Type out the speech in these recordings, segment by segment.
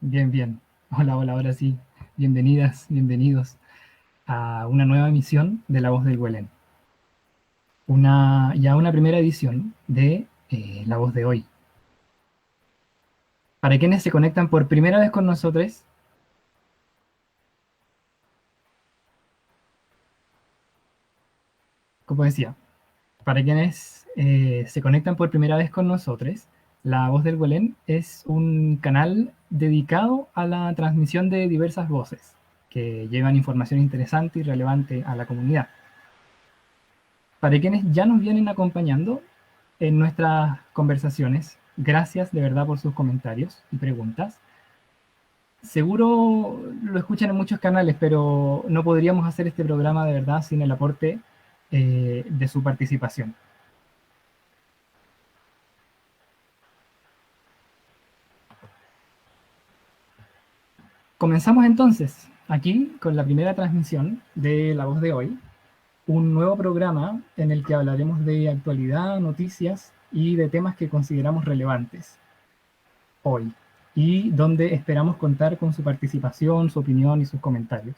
Bien, bien. Hola, hola, ahora sí. Bienvenidas, bienvenidos a una nueva emisión de La Voz del Huelén. Una primera edición de La Voz de hoy. Para quienes se conectan por primera vez con nosotros, como decía, para quienes se conectan por primera vez con nosotros, La Voz del Huelén es un canal dedicado a la transmisión de diversas voces que llevan información interesante y relevante a la comunidad. Para quienes ya nos vienen acompañando en nuestras conversaciones, gracias de verdad por sus comentarios y preguntas. Seguro lo escuchan en muchos canales, pero no podríamos hacer este programa de verdad sin el aporte de su participación. Comenzamos entonces aquí con la primera transmisión de La Voz de Hoy, un nuevo programa en el que hablaremos de actualidad, noticias y de temas que consideramos relevantes hoy, y donde esperamos contar con su participación, su opinión y sus comentarios.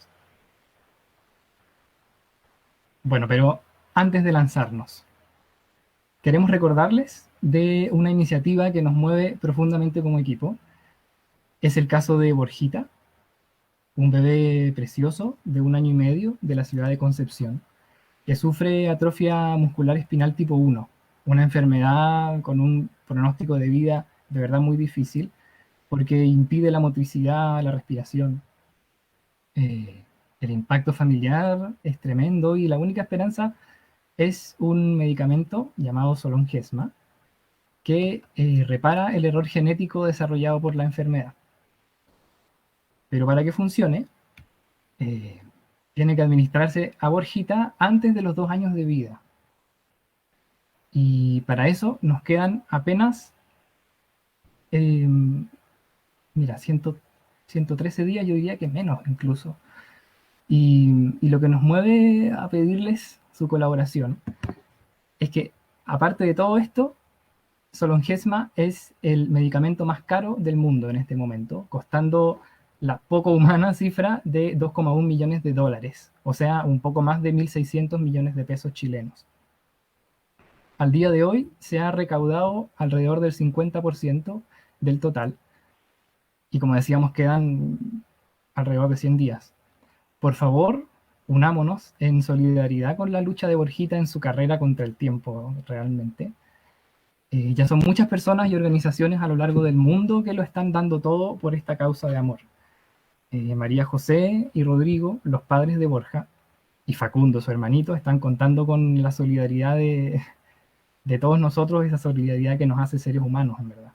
Bueno, pero antes de lanzarnos, queremos recordarles de una iniciativa que nos mueve profundamente como equipo. Es el caso de Borjita, un bebé precioso de 1 año y medio de la ciudad de Concepción, que sufre atrofia muscular espinal tipo 1, una enfermedad con un pronóstico de vida de verdad muy difícil, porque impide la motricidad, la respiración. Eh, el impacto familiar es tremendo y la única esperanza es un medicamento llamado Solongesma que repara el error genético desarrollado por la enfermedad. Pero para que funcione, eh, tiene que administrarse a Borjita antes de los 2 años de vida. Y para eso nos quedan apenas, eh, mira, 113 días, yo diría que menos incluso. Y lo que nos mueve a pedirles su colaboración es que, aparte de todo esto, Solongesma es el medicamento más caro del mundo en este momento, costando la poco humana cifra de 2,1 millones de dólares, o sea, un poco más de 1.600 millones de pesos chilenos. Al día de hoy se ha recaudado alrededor del 50% del total, y como decíamos, quedan alrededor de 100 días. Por favor, unámonos en solidaridad con la lucha de Borjita en su carrera contra el tiempo, realmente. Ya son muchas personas y organizaciones a lo largo del mundo que lo están dando todo por esta causa de amor. María José y Rodrigo, los padres de Borja, y Facundo, su hermanito, están contando con la solidaridad de todos nosotros, esa solidaridad que nos hace seres humanos, en verdad.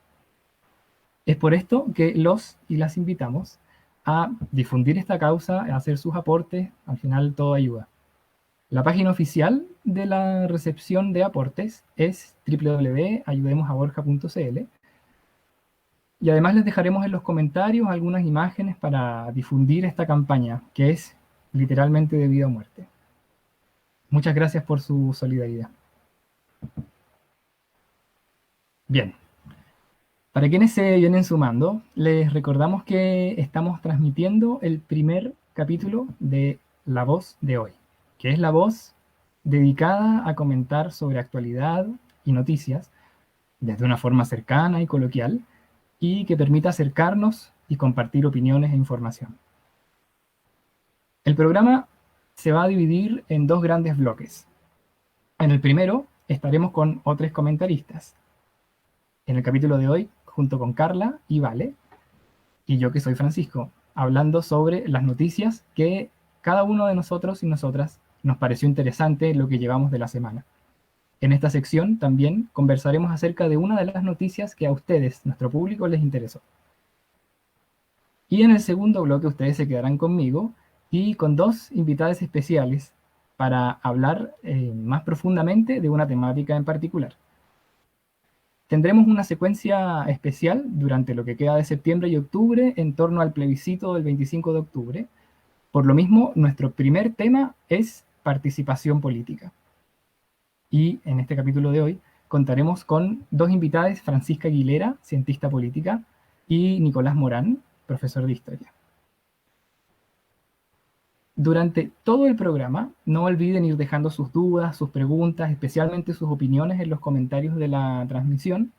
Es por esto que los y las invitamos a difundir esta causa, a hacer sus aportes, al final todo ayuda. La página oficial de la recepción de aportes es www.ayudemosaborja.cl, y además les dejaremos en los comentarios algunas imágenes para difundir esta campaña, que es literalmente de vida o muerte. Muchas gracias por su solidaridad. Bien, para quienes se vienen sumando, les recordamos que estamos transmitiendo el primer capítulo de La Voz de hoy, que es la voz dedicada a comentar sobre actualidad y noticias desde una forma cercana y coloquial, y que permita acercarnos y compartir opiniones e información. El programa se va a dividir en dos grandes bloques. En el primero estaremos con otros comentaristas. En el capítulo de hoy, junto con Carla y Vale, y yo que soy Francisco, hablando sobre las noticias que cada uno de nosotros y nosotras nos pareció interesante lo que llevamos de la semana. En esta sección también conversaremos acerca de una de las noticias que a ustedes, nuestro público, les interesó. Y en el segundo bloque ustedes se quedarán conmigo y con dos invitadas especiales para hablar más profundamente de una temática en particular. Tendremos una secuencia especial durante lo que queda de septiembre y octubre en torno al plebiscito del 25 de octubre. Por lo mismo, nuestro primer tema es participación política. Y en este capítulo de hoy contaremos con dos invitadas, Francisca Aguilera, cientista política, y Nicolás Morán, profesor de historia. Durante todo el programa, no olviden ir dejando sus dudas, sus preguntas, especialmente sus opiniones en los comentarios de la transmisión.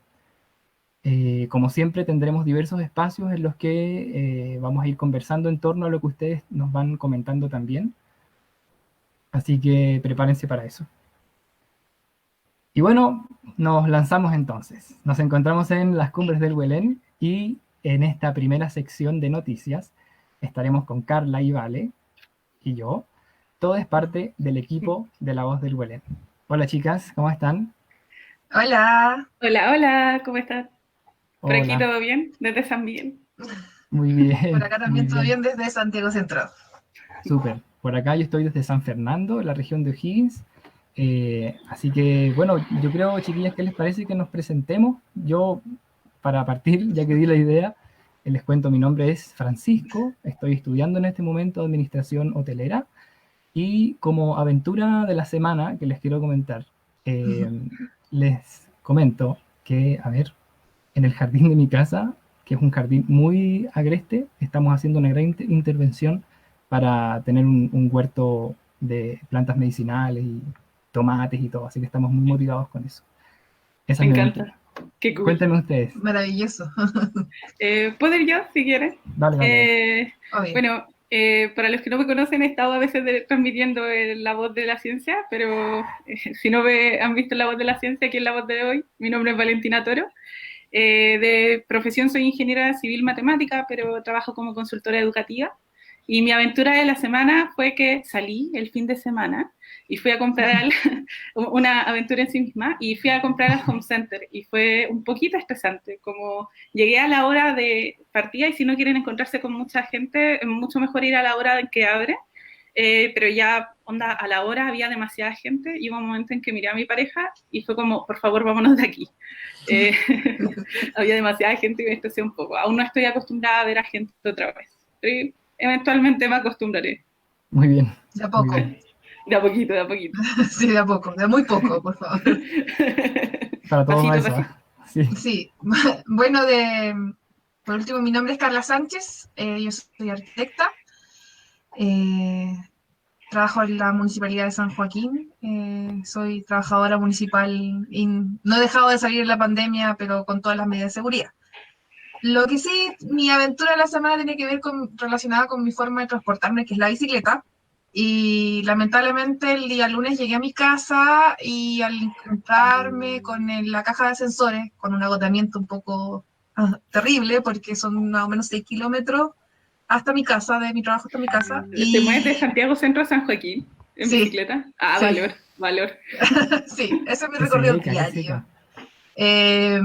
Como siempre, tendremos diversos espacios en los que vamos a ir conversando en torno a lo que ustedes nos van comentando también. Así que prepárense para eso. Y bueno, nos lanzamos entonces. Nos encontramos en las Cumbres del Huelén y en esta primera sección de noticias estaremos con Carla y Vale y yo. Todo es parte del equipo de La Voz del Huelén. Hola chicas, ¿cómo están? Hola. Hola, hola, ¿cómo estás? ¿Por aquí Hola, todo bien? Desde San Miguel. muy Por bien, acá muy también todo bien, bien desde Santiago Central. súper. Por acá yo estoy desde San Fernando, en la región de O'Higgins. Así que, bueno, yo creo, chiquillas, ¿qué les parece que nos presentemos? Yo, para partir, ya que di la idea, les cuento, mi nombre es Francisco, estoy estudiando en este momento Administración Hotelera y como aventura de la semana que les quiero comentar, eh, les comento que, a ver, en el jardín de mi casa, que es un jardín muy agreste, estamos haciendo una gran intervención para tener un huerto de plantas medicinales y tomates y todo, así que estamos muy motivados con eso. Esa Me es mi aventura. encanta. Qué cool. Cuéntenme ustedes. Maravilloso. ¿Puedo ir yo, si quieres? Dale, dale, dale. Obvio. Bueno, para los que no me conocen, he estado a veces transmitiendo La Voz de la Ciencia, pero si no han visto La Voz de la Ciencia, aquí en La Voz de hoy, mi nombre es Valentina Toro. De profesión soy ingeniera civil matemática, pero trabajo como consultora educativa. Y mi aventura de la semana fue que salí el fin de semana y fui a comprar una aventura en sí misma, y fui a comprar al Home Center y fue un poquito estresante, como llegué a la hora de partida y si no quieren encontrarse con mucha gente, es mucho mejor ir a la hora en que abre, pero ya, onda, a la hora había demasiada gente y hubo un momento en que miré a mi pareja y fue como, por favor, vámonos de aquí. Eh, había demasiada gente y me estresé un poco. Aún no estoy acostumbrada a ver a gente otra vez. Eventualmente me acostumbraré. Muy bien, De a muy poco. bien. De a poquito, de a poquito. Sí, de a poco. De muy poco, por favor. Para todo va Pasito, eso, pasito. ¿ah? Sí. Sí. Bueno, por último, mi nombre es Carla Sánchez. Yo soy arquitecta. Eh, Trabajo en la Municipalidad de San Joaquín. Soy trabajadora municipal y no he dejado de salir en la pandemia, pero con todas las medidas de seguridad. Lo que sí, mi aventura de la semana tiene que ver relacionada con mi forma de transportarme, que es la bicicleta. Y lamentablemente el día lunes llegué a mi casa y al encontrarme con la caja de ascensores, con un agotamiento un poco terrible, porque son más o menos 6 kilómetros hasta mi casa, de mi trabajo hasta mi casa. ¿Te mueves de Y Santiago Centro a San Joaquín en sí, bicicleta? Ah, sí, valor, valor. sí, ese es mi Qué recorrido seca, qué diario. seca. Eh,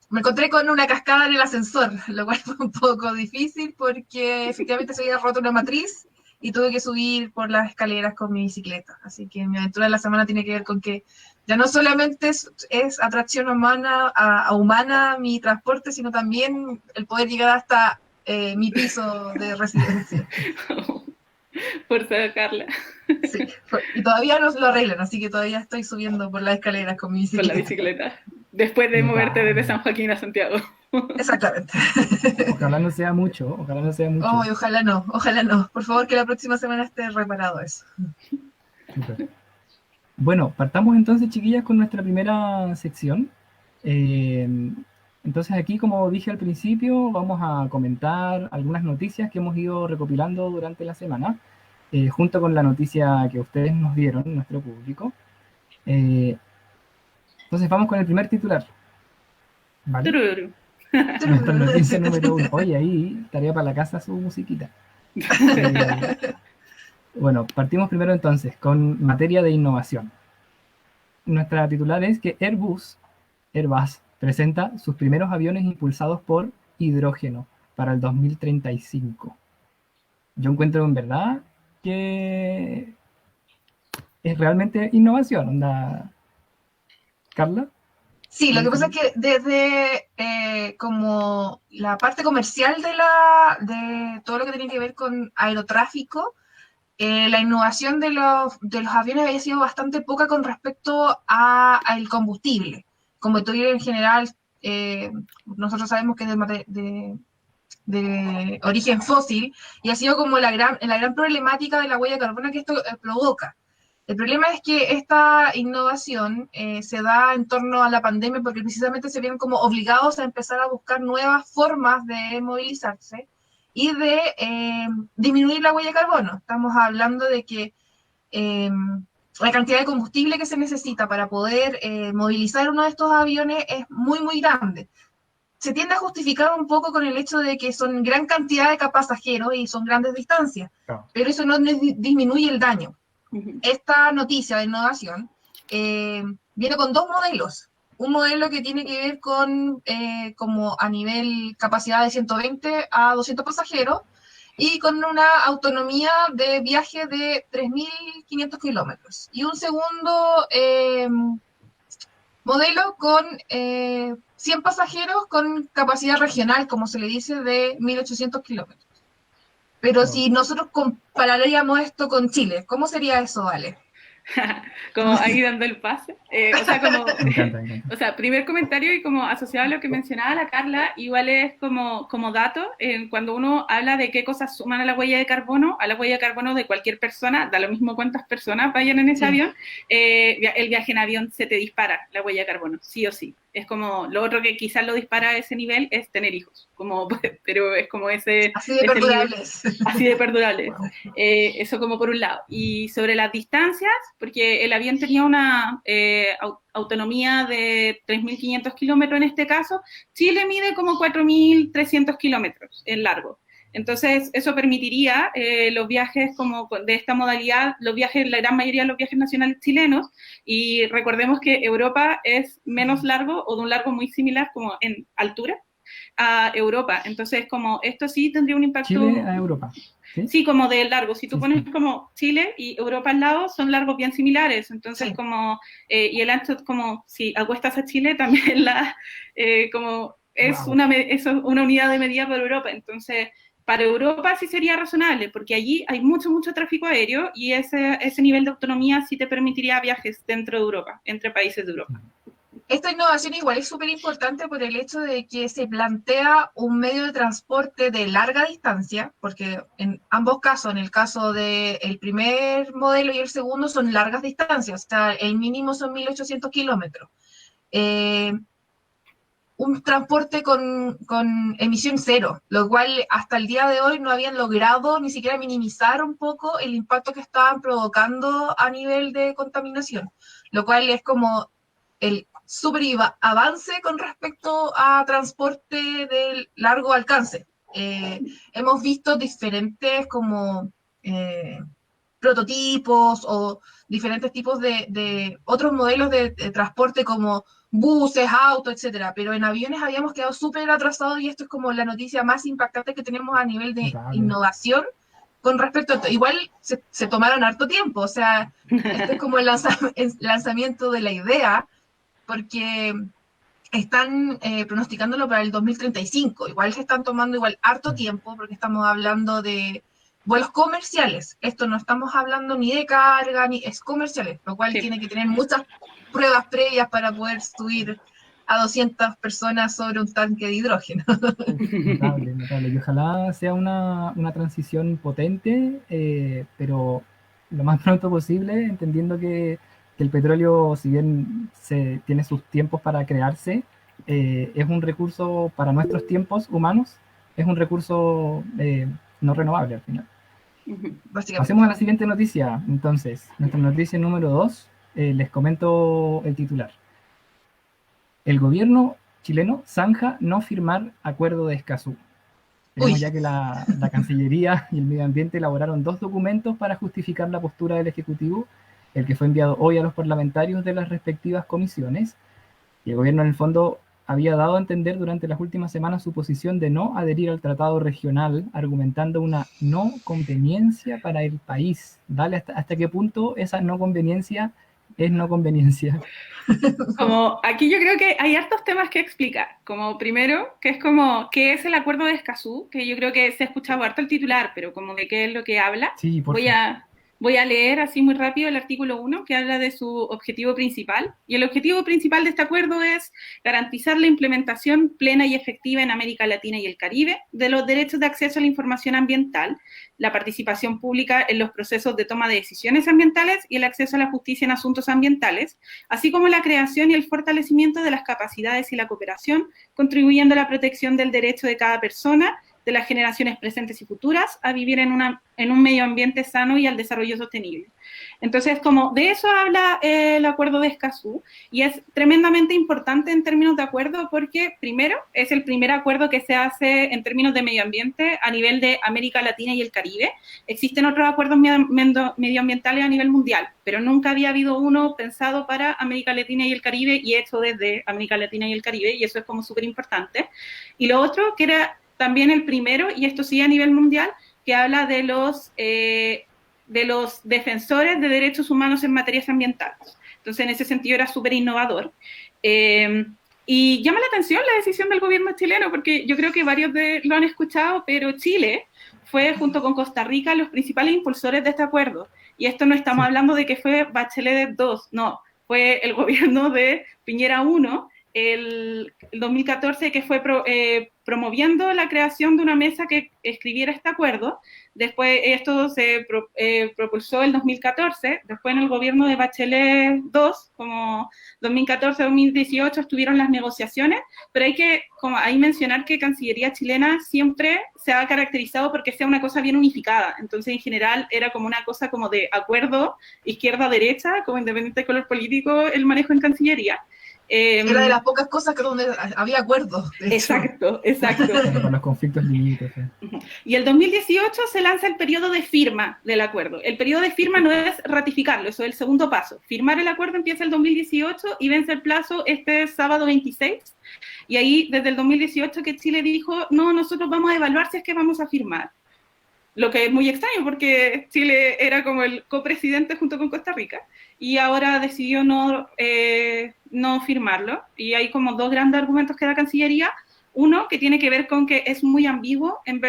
Me encontré con una cascada en el ascensor, lo cual fue un poco difícil porque efectivamente se había roto una matriz y tuve que subir por las escaleras con mi bicicleta. Así que mi aventura de la semana tiene que ver con que ya no solamente es atracción humana, a humana mi transporte, sino también el poder llegar hasta mi piso de residencia. Por sacarla Sí, y todavía no lo arreglan, así que todavía estoy subiendo por las escaleras con mi con la bicicleta. bicicleta. Después de moverte desde Notable. San Joaquín a Santiago. Exactamente. Ojalá no sea mucho, ojalá no sea Oh, mucho. ojalá no, ojalá no. Por favor, que la próxima semana esté reparado eso. Súper. Bueno, partamos entonces, chiquillas, con nuestra primera sección. Eh, Entonces aquí, como dije al principio, vamos a comentar algunas noticias que hemos ido recopilando durante la semana, junto con la noticia que ustedes nos dieron, nuestro público. Eh, entonces vamos con el primer titular, ¿vale? Tururú. Nuestra noticia número 1. Oye, ahí, tarea para la casa, su musiquita. Bueno, partimos primero entonces con materia de innovación. Nuestra titular es que Airbus presenta sus primeros aviones impulsados por hidrógeno para el 2035. Yo encuentro en verdad que es realmente innovación, onda. Carla, Sí, ¿qué lo que pasa dices? es que desde como la parte comercial de todo lo que tiene que ver con aerotráfico, la innovación de los aviones había sido bastante poca con respecto al combustible. Combustible en general, nosotros sabemos que es de origen fósil y ha sido como la gran problemática de la huella de carbono que esto provoca. El problema es que esta innovación se da en torno a la pandemia porque precisamente se vieron como obligados a empezar a buscar nuevas formas de movilizarse y de disminuir la huella de carbono. Estamos hablando de que eh, la cantidad de combustible que se necesita para poder movilizar uno de estos aviones es muy, muy grande. Se tiende a justificar un poco con el hecho de que son gran cantidad de pasajeros y son grandes distancias, No. pero eso no disminuye el daño. Ujú. Esta noticia de innovación viene con dos modelos. Un modelo que tiene que ver con como a nivel capacidad de 120 a 200 pasajeros y con una autonomía de viaje de 3.500 kilómetros. Y un segundo modelo con 100 pasajeros con capacidad regional, como se le dice, de 1.800 kilómetros. Pero No. si nosotros compararíamos esto con Chile, ¿cómo sería eso, Ale? Como ahí dando el pase. O sea, como, Me encanta, me encanta. o sea, primer comentario y como asociado a lo que mencionaba la Carla, igual es como dato, cuando uno habla de qué cosas suman a la huella de carbono de cualquier persona, da lo mismo cuántas personas vayan en ese Sí. avión, el viaje en avión se te dispara la huella de carbono, sí o sí. Es como, lo otro que quizás lo dispara a ese nivel es tener hijos, como, pero es como ese, Así de es el nivel perdurables. así de perdurables. Wow. Eso como por un lado. Y sobre las distancias, porque el avión tenía una autonomía de 3.500 kilómetros en este caso, Chile mide como 4.300 kilómetros en largo. Entonces, eso permitiría los viajes como de esta modalidad, los viajes, la gran mayoría de los viajes nacionales chilenos, y recordemos que Europa es menos largo o de un largo muy similar como en altura a Europa. Entonces, como esto sí tendría un Chile impacto. a Europa, ¿sí? Sí, como de largo. Si tú Sí, pones sí. como Chile y Europa al lado, son largos bien similares. Entonces, Sí. como, y el ancho, como si acuestas a Chile, también como es Wow. es una unidad de medida para Europa. Entonces, para Europa sí sería razonable, porque allí hay mucho, mucho tráfico aéreo y ese nivel de autonomía sí te permitiría viajes dentro de Europa, entre países de Europa. Esta innovación igual es súper importante por el hecho de que se plantea un medio de transporte de larga distancia, porque en ambos casos, en el caso del primer modelo y el segundo, son largas distancias, o sea, el mínimo son 1.800 kilómetros. Eh, un transporte con emisión cero, lo cual hasta el día de hoy no habían logrado ni siquiera minimizar un poco el impacto que estaban provocando a nivel de contaminación, lo cual es como el súper avance con respecto a transporte de largo alcance. Hemos visto diferentes como prototipos o diferentes tipos de otros modelos de transporte como buses, autos, etcétera, pero en aviones habíamos quedado súper atrasados y esto es como la noticia más impactante que tenemos a nivel de Notable. innovación con respecto a esto. Igual se tomaron harto tiempo, o sea, esto es como el lanzamiento de la idea, porque están pronosticándolo para el 2035. Igual se están tomando igual harto tiempo porque estamos hablando de vuelos comerciales. Esto no estamos hablando ni de carga, ni es comerciales, lo cual Sí. tiene que tener muchas pruebas previas para poder subir a 200 personas sobre un tanque de hidrógeno. Uf, notable, notable. Y ojalá sea una transición potente, pero lo más pronto posible, entendiendo que el petróleo, si bien tiene sus tiempos para crearse, es un recurso para nuestros tiempos humanos, es un recurso no renovable al final. Básicamente. Pasemos a la siguiente noticia. Entonces, nuestra noticia número 2, les comento el titular. El gobierno chileno zanja no firmar acuerdo de Escazú. Tenemos Uy. ya que la Cancillería y el Medio Ambiente elaboraron 2 documentos para justificar la postura del Ejecutivo, el que fue enviado hoy a los parlamentarios de las respectivas comisiones. Y el gobierno en el fondo había dado a entender durante las últimas semanas su posición de no adherir al tratado regional, argumentando una no conveniencia para el país. ¿Vale? ¿Hasta qué punto esa no conveniencia es no conveniencia? Como aquí yo creo que hay hartos temas que explicar. Como primero, que es como, ¿qué es el acuerdo de Escazú? Que yo creo que se ha escuchado harto el titular, pero como de qué es lo que habla. Sí, por favor. Voy a leer así muy rápido el artículo 1, que habla de su objetivo principal. Y el objetivo principal de este acuerdo es garantizar la implementación plena y efectiva en América Latina y el Caribe de los derechos de acceso a la información ambiental, la participación pública en los procesos de toma de decisiones ambientales y el acceso a la justicia en asuntos ambientales, así como la creación y el fortalecimiento de las capacidades y la cooperación, contribuyendo a la protección del derecho de cada persona, de las generaciones presentes y futuras, a vivir en un medio ambiente sano y al desarrollo sostenible. Entonces, como de eso habla el acuerdo de Escazú, y es tremendamente importante en términos de acuerdo porque, primero, es el primer acuerdo que se hace en términos de medio ambiente a nivel de América Latina y el Caribe. Existen otros acuerdos medioambientales a nivel mundial, pero nunca había habido uno pensado para América Latina y el Caribe y hecho desde América Latina y el Caribe, y eso es como súper importante. Y lo otro, que era también el primero, y esto sí a nivel mundial, que habla de los defensores de derechos humanos en materias ambientales. Entonces, en ese sentido era súper innovador. Y llama la atención la decisión del gobierno chileno, porque yo creo que varios lo han escuchado, pero Chile fue, junto con Costa Rica, los principales impulsores de este acuerdo. Y esto no estamos hablando de que fue Bachelet 2, no, fue el gobierno de Piñera 1, el 2014, que fue promoviendo la creación de una mesa que escribiera este acuerdo. Después esto se propulsó el 2014, después en el gobierno de Bachelet 2, como 2014-2018 estuvieron las negociaciones, pero hay que como ahí mencionar que Cancillería chilena siempre se ha caracterizado porque sea una cosa bien unificada, entonces en general era como una cosa como de acuerdo izquierda-derecha, como independiente de color político el manejo en Cancillería. Era de las pocas cosas que donde había acuerdos. Exacto, exacto. Con los conflictos limítrofes. Y el 2018 se lanza el periodo de firma del acuerdo. El periodo de firma no es ratificarlo, eso es el segundo paso. Firmar el acuerdo empieza el 2018 y vence el plazo este sábado 26. Y ahí, desde el 2018, que Chile dijo, no, nosotros vamos a evaluar si es que vamos a firmar. Lo que es muy extraño porque Chile era como el copresidente junto con Costa Rica y ahora decidió no firmarlo. Y hay como 2 grandes argumentos que da Cancillería. Uno, que tiene que ver con que es muy ambiguo en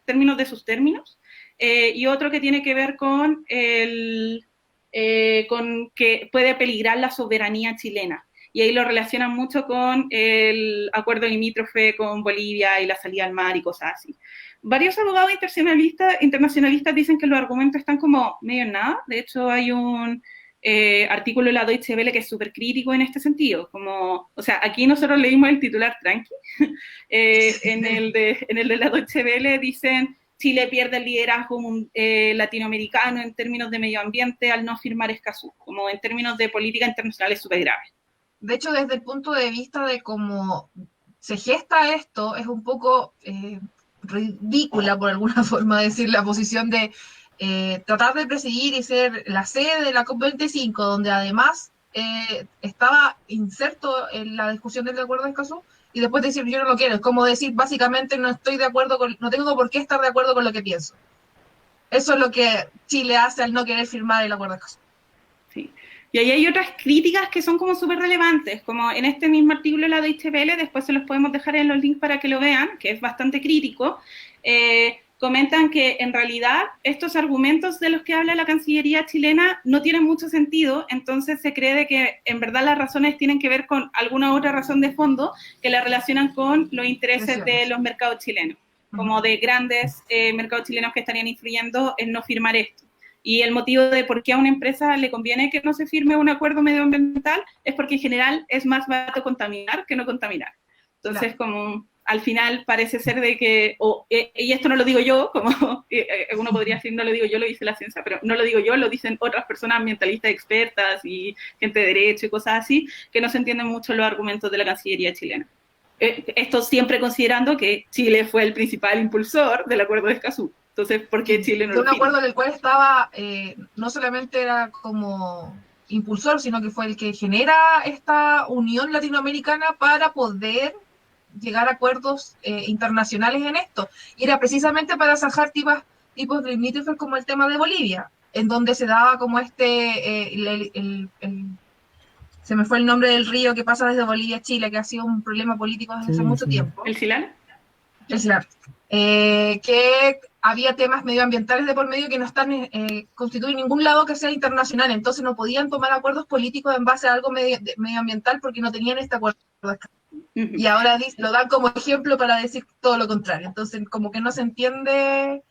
términos de sus términos, y otro que tiene que ver con que puede peligrar la soberanía chilena. Y ahí lo relacionan mucho con el acuerdo limítrofe con Bolivia y la salida al mar y cosas así. Varios abogados internacionalistas dicen que los argumentos están como medio en nada. De hecho, hay un artículo de la Deutsche Welle que es súper crítico en este sentido. Como, o sea, aquí nosotros leímos el titular tranqui. En el de la Deutsche Welle dicen Chile pierde el liderazgo latinoamericano en términos de medio ambiente al no firmar Escazú. Como en términos de política internacional es súper grave. De hecho, desde el punto de vista de cómo se gesta esto, es un poco ridícula, por alguna forma decir, la posición de tratar de presidir y ser la sede de la COP25, donde además estaba inserto en la discusión del acuerdo de Escazú, y después decir yo no lo quiero. Es como decir, básicamente, no estoy de acuerdo no tengo por qué estar de acuerdo con lo que pienso. Eso es lo que Chile hace al no querer firmar el acuerdo de Escazú. Sí. Y ahí hay otras críticas que son como súper relevantes, como en este mismo artículo de la Deutsche Welle, después se los podemos dejar en los links para que lo vean, que es bastante crítico. Comentan que en realidad estos argumentos de los que habla la Cancillería chilena no tienen mucho sentido, entonces se cree de que en verdad las razones tienen que ver con alguna otra razón de fondo que la relacionan con los intereses de los mercados chilenos, como de grandes mercados chilenos que estarían influyendo en no firmar esto. Y el motivo de por qué a una empresa le conviene que no se firme un acuerdo medioambiental es porque en general es más barato contaminar que no contaminar. Entonces, como al final parece ser de que, y esto no lo digo yo, como uno podría decir, no lo digo yo, lo dice la ciencia, pero no lo digo yo, lo dicen otras personas ambientalistas expertas y gente de derecho y cosas así, que no se entienden mucho los argumentos de la Cancillería chilena. Esto siempre considerando que Chile fue el principal impulsor del Acuerdo de Escazú. Entonces, ¿por qué Chile no lo firma? Un acuerdo en el cual estaba, no solamente era como impulsor, sino que fue el que genera esta unión latinoamericana para poder llegar a acuerdos internacionales en esto. Y era precisamente para zanjar tipos de limítrofes como el tema de Bolivia, en donde se daba como se me fue el nombre del río que pasa desde Bolivia a Chile, que ha sido un problema político desde hace mucho tiempo. ¿El Silán? El Silán. Que había temas medioambientales de por medio que no están constituyen ningún lado que sea internacional, entonces no podían tomar acuerdos políticos en base a algo medioambiental porque no tenían este acuerdo. Y ahora lo dan como ejemplo para decir todo lo contrario. Entonces, como que no se entiende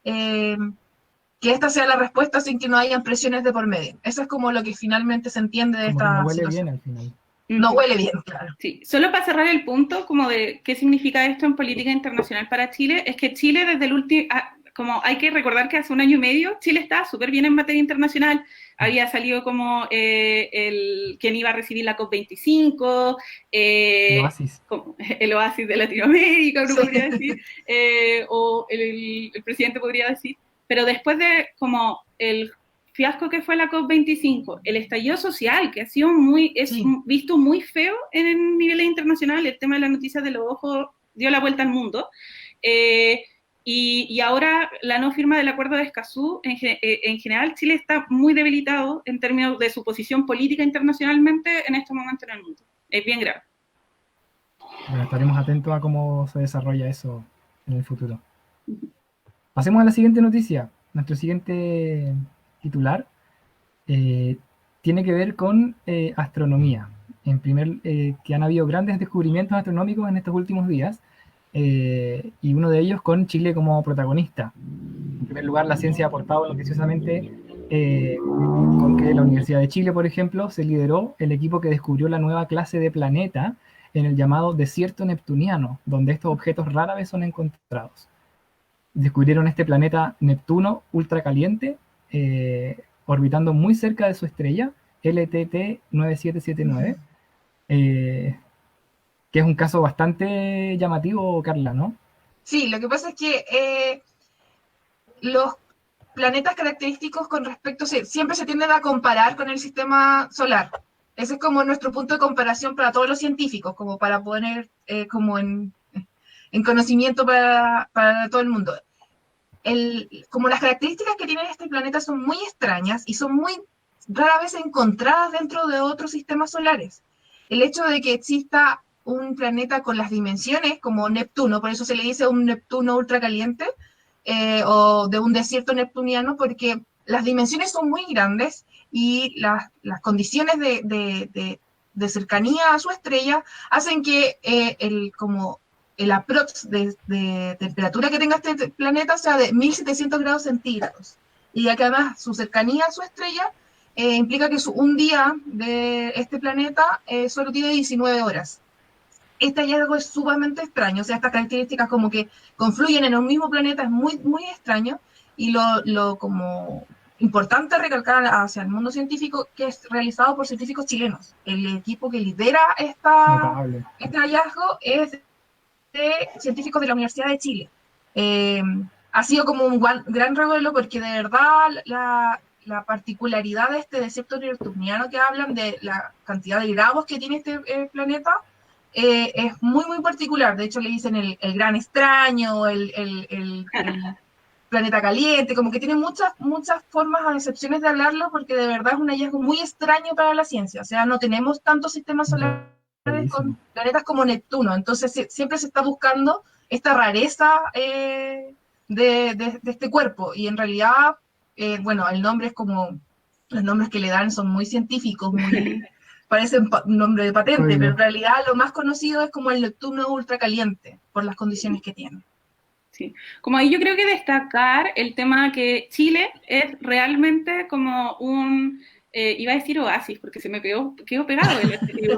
que esta sea la respuesta sin que no hayan presiones de por medio. Eso es como lo que finalmente se entiende de esta no huele situación. bien al final. No huele bien, claro. Sí, solo para cerrar el punto como de qué significa esto en política internacional para Chile, es que Chile desde el último, como hay que recordar que hace un año y medio Chile estaba súper bien en materia internacional, había salido como quien iba a recibir la COP25, El oasis. el oasis de Latinoamérica, uno podría decir, o el presidente podría decir, pero después de como el fiasco que fue la COP25, el estallido social, que ha sido visto muy feo en niveles internacionales, el tema de las noticias de los ojos dio la vuelta al mundo, y ahora la no firma del Acuerdo de Escazú, en general Chile está muy debilitado en términos de su posición política internacionalmente en estos momentos en el mundo. Es bien grave. Bueno, estaremos atentos a cómo se desarrolla eso en el futuro. Pasemos a la siguiente noticia. Nuestro siguiente titular tiene que ver con astronomía. Que han habido grandes descubrimientos astronómicos en estos últimos días, y uno de ellos con Chile como protagonista. En primer lugar, la ciencia ha aportado noticiosamente con que la Universidad de Chile, por ejemplo, se lideró el equipo que descubrió la nueva clase de planeta en el llamado desierto neptuniano, donde estos objetos rara vez son encontrados. Descubrieron este planeta Neptuno ultracaliente, orbitando muy cerca de su estrella, LTT 9779, que es un caso bastante llamativo, Carla, ¿no? Sí, lo que pasa es que los planetas característicos con respecto, siempre se tienden a comparar con el sistema solar. Ese es como nuestro punto de comparación para todos los científicos, como para poner como en conocimiento para todo el mundo. Como las características que tiene este planeta son muy extrañas y son muy rara vez encontradas dentro de otros sistemas solares. El hecho de que exista un planeta con las dimensiones como Neptuno, por eso se le dice un Neptuno ultracaliente, o de un desierto neptuniano, porque las dimensiones son muy grandes y las condiciones de cercanía a su estrella hacen que el aprox de temperatura que tenga este planeta sea de 1700 grados centígrados. Y ya que además su cercanía a su estrella implica que un día de este planeta solo tiene 19 horas. Este hallazgo es sumamente extraño, o sea, estas características como que confluyen en un mismo planeta es muy, muy extraño, y lo como importante recalcar hacia el mundo científico que es realizado por científicos chilenos. El equipo que lidera este hallazgo es de científicos de la Universidad de Chile. Ha sido como un gran revuelo porque de verdad la particularidad de este desierto neptuniano que hablan de la cantidad de grados que tiene este planeta es muy, muy particular. De hecho, le dicen el gran extraño, el planeta caliente, como que tiene muchas formas o excepciones de hablarlo, porque de verdad es un hallazgo muy extraño para la ciencia. O sea, no tenemos tantos sistemas solares con planetas como Neptuno, entonces siempre se está buscando esta rareza de este cuerpo, y en realidad, bueno, el nombre es como, los nombres que le dan son muy científicos, parecen un nombre de patente, pero en realidad lo más conocido es como el Neptuno ultracaliente, por las condiciones que tiene. Sí, como ahí yo creo que destacar el tema que Chile es realmente como un, iba a decir oasis, porque se me quedó pegado el adjetivo,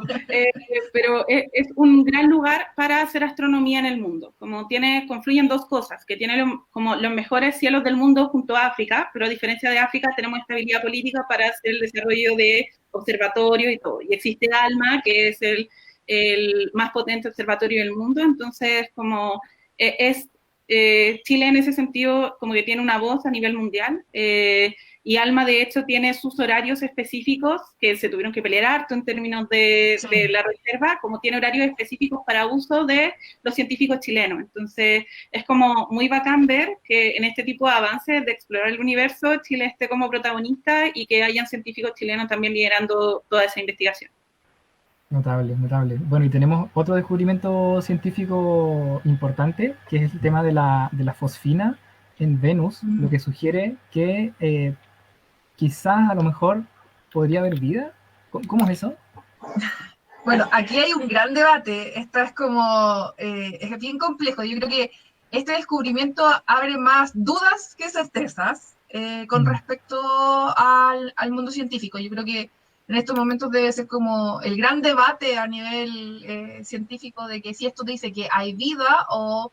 pero es un gran lugar para hacer astronomía en el mundo, como confluyen dos cosas, que tiene como los mejores cielos del mundo junto a África, pero a diferencia de África tenemos estabilidad política para hacer el desarrollo de observatorio y todo, y existe ALMA, que es el más potente observatorio del mundo, entonces como es Chile en ese sentido como que tiene una voz a nivel mundial y ALMA de hecho tiene sus horarios específicos que se tuvieron que pelear harto en términos de la reserva, como tiene horarios específicos para uso de los científicos chilenos. Entonces es como muy bacán ver que en este tipo de avances de explorar el universo Chile esté como protagonista y que hayan científicos chilenos también liderando toda esa investigación. Notable, notable. Bueno, y tenemos otro descubrimiento científico importante, que es el tema de la fosfina en Venus, lo que sugiere que quizás a lo mejor podría haber vida. ¿Cómo es eso? Bueno, aquí hay un gran debate. Esto es como, es bien complejo. Yo creo que este descubrimiento abre más dudas que certezas con respecto al mundo científico. Yo creo que en estos momentos debe ser como el gran debate a nivel científico de que si esto dice que hay vida o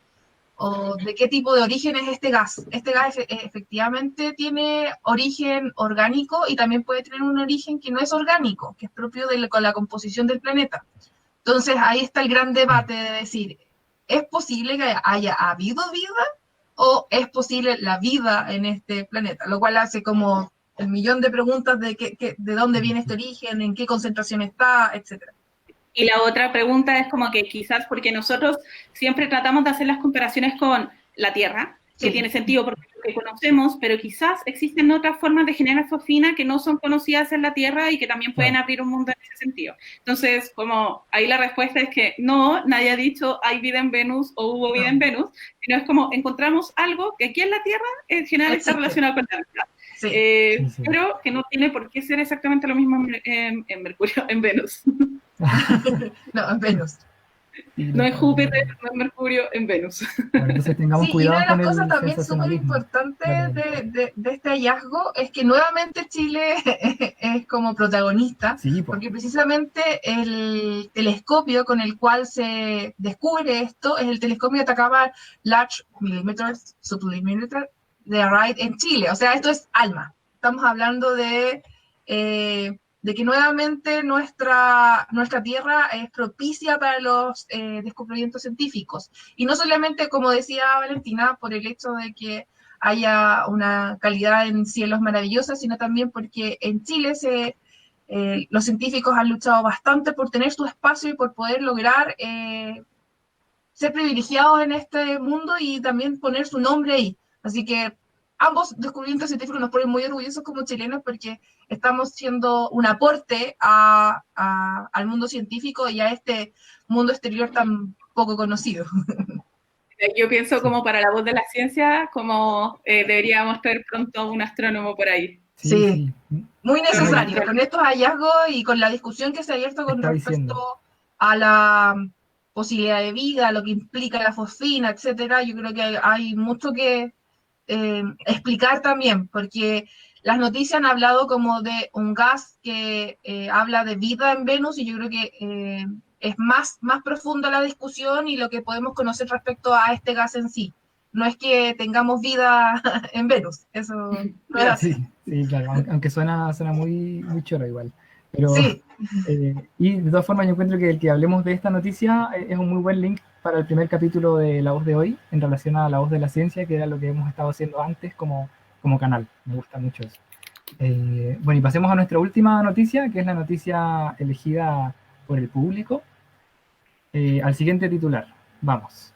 de qué tipo de origen es este gas. Este gas efectivamente tiene origen orgánico y también puede tener un origen que no es orgánico, que es propio con la composición del planeta. Entonces ahí está el gran debate de decir, ¿es posible que haya habido vida o es posible la vida en este planeta? Lo cual hace como el millón de preguntas de dónde viene este origen, en qué concentración está, etcétera. Y la otra pregunta es como que quizás porque nosotros siempre tratamos de hacer las comparaciones con la Tierra, que tiene sentido porque es lo que conocemos, pero quizás existen otras formas de generar fosfina que no son conocidas en la Tierra y que también pueden abrir un mundo en ese sentido. Entonces, como ahí la respuesta es que no, nadie ha dicho hay vida en Venus o hubo vida en Venus, sino es como encontramos algo que aquí en la Tierra en general está relacionado con la vida. Pero que no tiene por qué ser exactamente lo mismo en Mercurio, en Venus. No, en Venus. No es Júpiter, no es Mercurio, en Venus. Bueno, entonces tengamos cuidado con el y una de las cosas también súper importantes de este hallazgo es que nuevamente Chile es como protagonista, porque precisamente el telescopio con el cual se descubre esto es el telescopio Atacama Large Millimeters Sublimimeter de Array en Chile. O sea, esto es ALMA. Estamos hablando de que nuevamente nuestra Tierra es propicia para los descubrimientos científicos. Y no solamente, como decía Valentina, por el hecho de que haya una calidad en cielos maravillosa, sino también porque en Chile los científicos han luchado bastante por tener su espacio y por poder lograr ser privilegiados en este mundo y también poner su nombre ahí. Así que ambos descubrimientos científicos nos ponen muy orgullosos como chilenos porque estamos siendo un aporte al mundo científico y a este mundo exterior tan poco conocido. Yo pienso como para la voz de la ciencia, como deberíamos tener pronto un astrónomo por ahí. Sí. Muy necesario. Con estos hallazgos y con la discusión que se ha abierto con respecto a la posibilidad de vida, lo que implica la fosfina, etcétera, yo creo que hay mucho que explicar también, porque las noticias han hablado como de un gas que habla de vida en Venus y yo creo que es más profunda la discusión y lo que podemos conocer respecto a este gas en sí. No es que tengamos vida en Venus, eso no es así. Sí, claro, aunque suena muy choro igual. Pero, y de todas formas yo encuentro que el que hablemos de esta noticia es un muy buen link para el primer capítulo de La Voz de Hoy, en relación a La Voz de la Ciencia, que era lo que hemos estado haciendo antes como canal. Me gusta mucho eso. Bueno, y pasemos a nuestra última noticia, que es la noticia elegida por el público. Al siguiente titular. Vamos.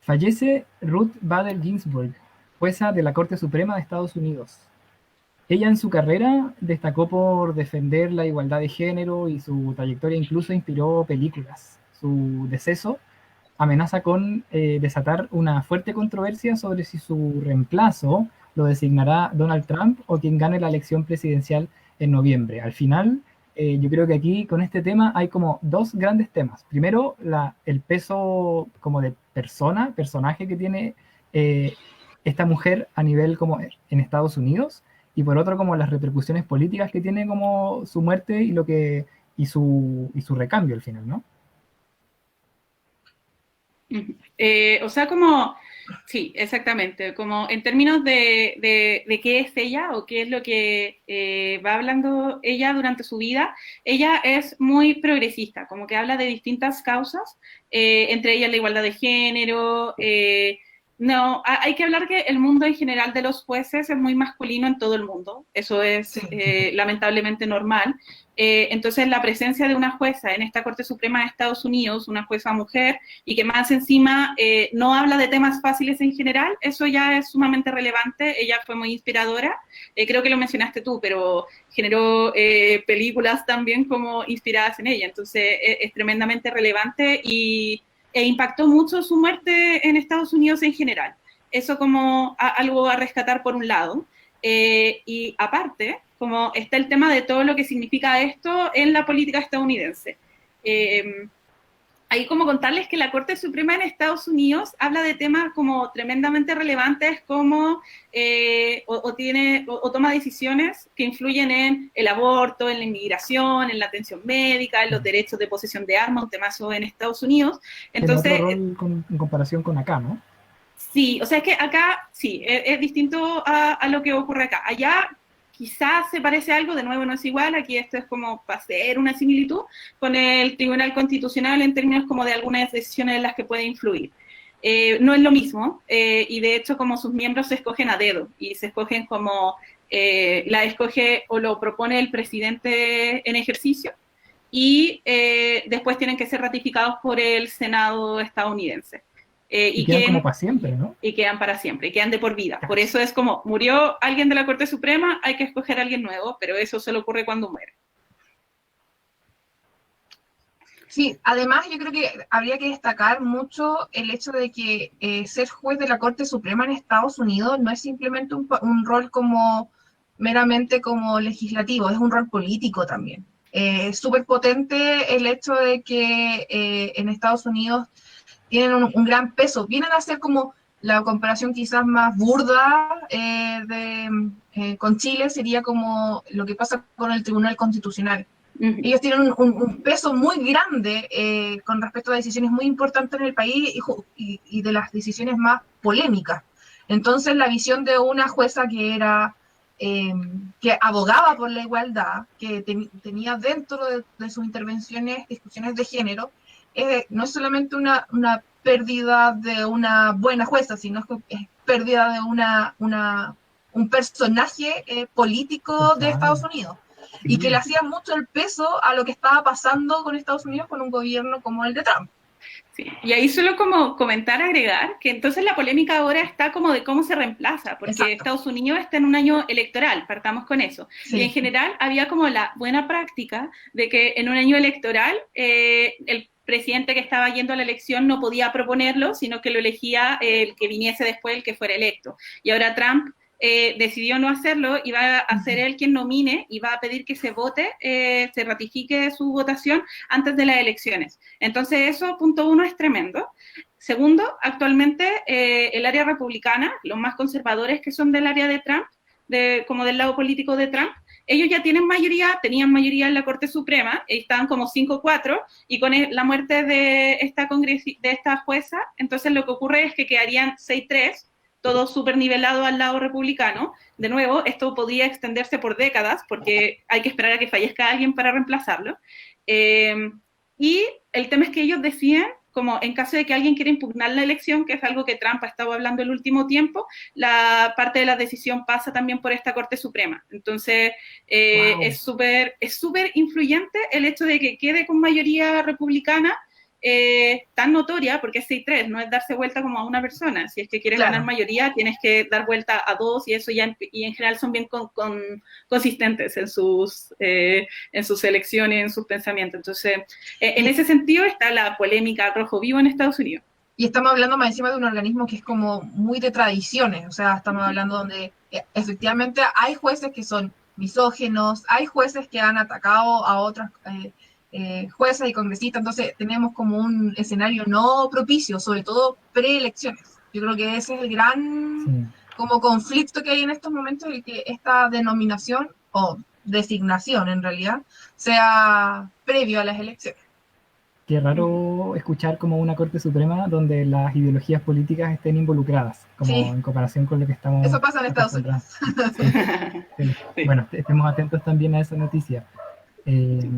Fallece Ruth Bader Ginsburg, jueza de la Corte Suprema de Estados Unidos. Ella en su carrera destacó por defender la igualdad de género y su trayectoria incluso inspiró películas. Su deceso amenaza con desatar una fuerte controversia sobre si su reemplazo lo designará Donald Trump o quien gane la elección presidencial en noviembre. Al final, yo creo que aquí con este tema hay como dos grandes temas. Primero, el peso como de personaje que tiene eh, esta mujer a nivel como en Estados Unidos, y por otro como las repercusiones políticas que tiene como su muerte y su recambio al final, ¿no? O sea, como, sí, exactamente, como en términos de qué es ella o qué es lo que va hablando ella durante su vida, ella es muy progresista, como que habla de distintas causas, entre ellas la igualdad de género. No, hay que hablar que el mundo en general de los jueces es muy masculino en todo el mundo, eso es Sí. lamentablemente normal. Entonces, la presencia de una jueza en esta Corte Suprema de Estados Unidos, una jueza mujer, y que más encima no habla de temas fáciles en general, eso ya es sumamente relevante. Ella fue muy inspiradora, creo que lo mencionaste tú, pero generó películas también como inspiradas en ella, entonces es tremendamente relevante e impactó mucho su muerte en Estados Unidos en general. Eso como algo a rescatar por un lado. Y aparte, como está el tema de todo lo que significa esto en la política estadounidense. Hay como contarles que la Corte Suprema en Estados Unidos habla de temas como tremendamente relevantes como o toma decisiones que influyen en el aborto, en la inmigración, en la atención médica, en los derechos de posesión de armas, un temazo en Estados Unidos. Tiene otro Entonces, rol en comparación con acá, ¿no? sí, o sea, es que acá sí, es distinto a lo que ocurre acá. Allá quizás se parece a algo, de nuevo no es igual, aquí esto es como para hacer una similitud con el Tribunal Constitucional en términos como de algunas decisiones en las que puede influir. No es lo mismo, y de hecho como sus miembros se escogen a dedo, y se escogen como la escoge o lo propone el presidente en ejercicio, y después tienen que ser ratificados por el Senado estadounidense. Y Y quedan como que para siempre, ¿no? y quedan para siempre, y quedan de por vida. Por eso es como, murió alguien de la Corte Suprema, hay que escoger a alguien nuevo, pero eso solo ocurre cuando muere. Sí, además yo creo que habría que destacar mucho el hecho de que ser juez de la Corte Suprema en Estados Unidos no es simplemente un rol como meramente como legislativo, es un rol político también. Es súper potente el hecho de que en Estados Unidos tienen un gran peso. Vienen a ser como la comparación quizás más burda con Chile, sería como lo que pasa con el Tribunal Constitucional. Ellos tienen un peso muy grande con respecto a decisiones muy importantes en el país y de las decisiones más polémicas. Entonces, la visión de una jueza que era que abogaba por la igualdad, que tenía dentro de sus intervenciones discusiones de género, no es solamente una pérdida de una buena jueza, sino que es pérdida de un personaje político de Estados Total. Unidos y que Sí. le hacía mucho el peso a lo que estaba pasando con Estados Unidos con un gobierno como el de Trump. Sí. Y ahí solo como comentar, agregar, que entonces la polémica ahora está como de cómo se reemplaza, porque Exacto. Estados Unidos está en un año electoral, partamos con eso. Sí. Y en general había como la buena práctica de que en un año electoral el presidente que estaba yendo a la elección no podía proponerlo, sino que lo elegía el que viniese después, el que fuera electo. Y ahora Trump decidió no hacerlo y va a ser él quien nomine y va a pedir que se vote, se ratifique su votación antes de las elecciones. Entonces eso, punto uno, es tremendo. Segundo, actualmente el área republicana, los más conservadores que son del área de Trump, como del lado político de Trump, ellos ya tienen mayoría, tenían mayoría en la Corte Suprema, estaban como 5-4, y con la muerte de esta jueza, entonces lo que ocurre es que quedarían 6-3, todo súper nivelado al lado republicano. De nuevo, esto podría extenderse por décadas, porque hay que esperar a que fallezca alguien para reemplazarlo. Y el tema es que ellos deciden, como en caso de que alguien quiera impugnar la elección, que es algo que Trump ha estado hablando el último tiempo, la parte de la decisión pasa también por esta Corte Suprema. Entonces, Wow. es súper influyente el hecho de que quede con mayoría republicana, tan notoria, porque es 6-3, no es darse vuelta como a una persona. Si es que quieres ganar mayoría, tienes que dar vuelta a dos, y eso ya, y en general son bien consistentes en sus elecciones, en sus pensamientos. Entonces, en ese sentido está la polémica rojo vivo en Estados Unidos. Y estamos hablando más encima de un organismo que es como muy de tradiciones, o sea, estamos hablando donde efectivamente hay jueces que son misógenos, hay jueces que han atacado a otras jueces y congresistas, entonces tenemos como un escenario no propicio, sobre todo preelecciones. Yo creo que ese es el gran Sí. como conflicto que hay en estos momentos, el que esta denominación o designación en realidad sea previo a las elecciones. Qué raro escuchar como una Corte Suprema donde las ideologías políticas estén involucradas, como Sí, en comparación con lo que estamos eso pasa en Estados Unidos. acostumbrados. Sí, sí. Sí. Bueno, estemos atentos también a esa noticia. Eh,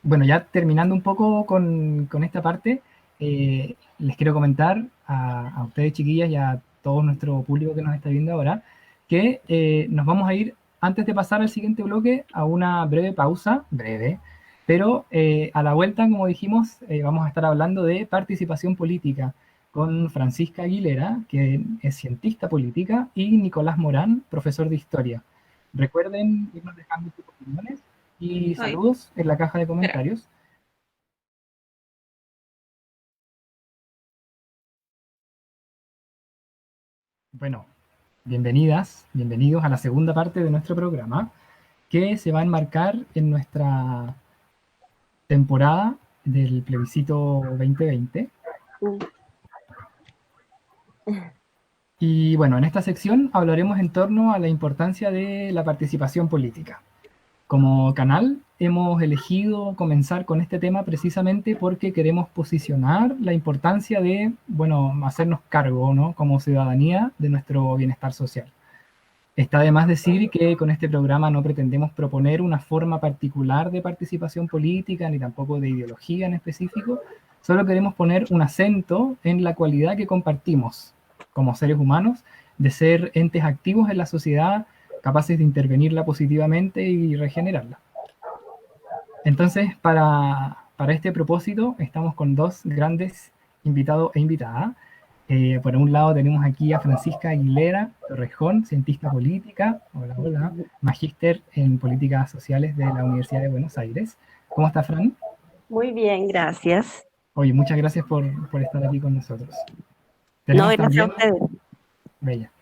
bueno, ya terminando un poco con esta parte, les quiero comentar a ustedes, chiquillas, y a todo nuestro público que nos está viendo ahora, que nos vamos a ir, antes de pasar al siguiente bloque, a una breve pausa, breve, pero a la vuelta, como dijimos, vamos a estar hablando de participación política con Francisca Aguilera, que es cientista política, y Nicolás Morán, profesor de historia. Recuerden irnos dejando sus opiniones y Ay, saludos en la caja de espera. comentarios. Bueno, bienvenidas, bienvenidos a la segunda parte de nuestro programa, que se va a enmarcar en nuestra temporada del plebiscito 2020. Y bueno, en esta sección hablaremos en torno a la importancia de la participación política. Como canal hemos elegido comenzar con este tema precisamente porque queremos posicionar la importancia de, bueno, hacernos cargo, ¿no? Como ciudadanía de nuestro bienestar social. Está de más decir que con este programa no pretendemos proponer una forma particular de participación política ni tampoco de ideología en específico, solo queremos poner un acento en la cualidad que compartimos como seres humanos de ser entes activos en la sociedad, capaces de intervenirla positivamente y regenerarla. Entonces, para este propósito, estamos con dos grandes invitados e invitadas. Por un lado tenemos aquí a Francisca Aguilera Torrejón, cientista política, hola, hola, magíster en políticas sociales de la Universidad de Buenos Aires. ¿Cómo está, Fran? Muy bien, gracias. Oye, muchas gracias por estar aquí con nosotros. No, Tenemos gracias a también, ustedes. bella,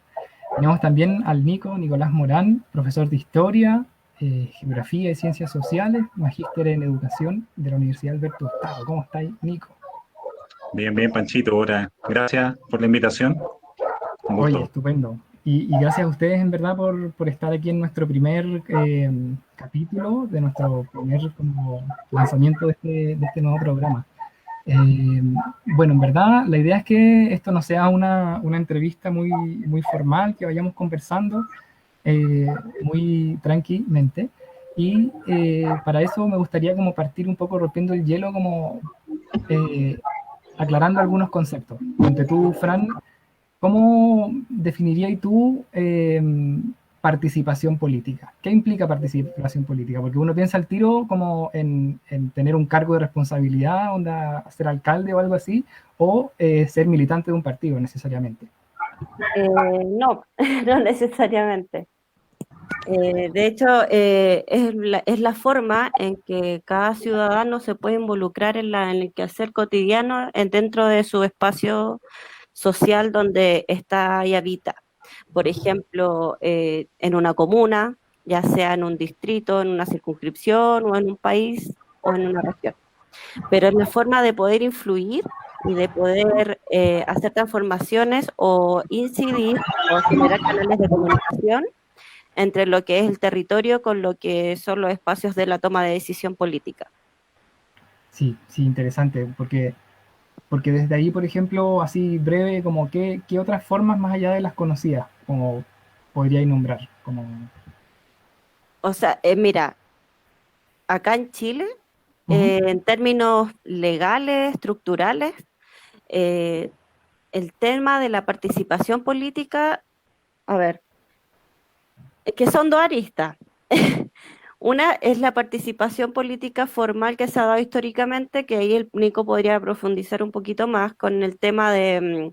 tenemos también al Nicolás Morán, profesor de Historia, Geografía y Ciencias Sociales, magíster en Educación de la Universidad Alberto Hurtado. ¿Cómo estáis, Nico? Bien, bien, Panchito, ahora. Gracias por la invitación. Un Oye, gusto. estupendo. Y gracias a ustedes, en verdad, por estar aquí en nuestro primer capítulo, de nuestro primer como, lanzamiento de este nuevo programa. Bueno, en verdad, la idea es que esto no sea una entrevista muy formal, que vayamos conversando muy tranquilamente. Y para eso me gustaría como partir un poco rompiendo el hielo, como aclarando algunos conceptos. Entre tú, Fran, ¿cómo definirías tú participación política? ¿Qué implica participación política? Porque uno piensa al tiro como en tener un cargo de responsabilidad, onda, ser alcalde o algo así, o ser militante de un partido necesariamente. No, no necesariamente. De hecho, es la forma en que cada ciudadano se puede involucrar en el quehacer cotidiano dentro de su espacio social donde está y habita. Por ejemplo, en una comuna, ya sea en un distrito, en una circunscripción o en un país o en una región. Pero es la forma de poder influir y de poder hacer transformaciones o incidir o generar canales de comunicación entre lo que es el territorio con lo que son los espacios de la toma de decisión política. Sí, sí, interesante, porque desde ahí, por ejemplo, así breve, como qué otras formas más allá de las conocidas, como podríais nombrar, como... O sea, mira, acá en Chile, Ujú. en términos legales, estructurales, eh, el tema de la participación política, a ver, es que son dos aristas. Una es la participación política formal que se ha dado históricamente, que ahí el Nico podría profundizar un poquito más con el tema de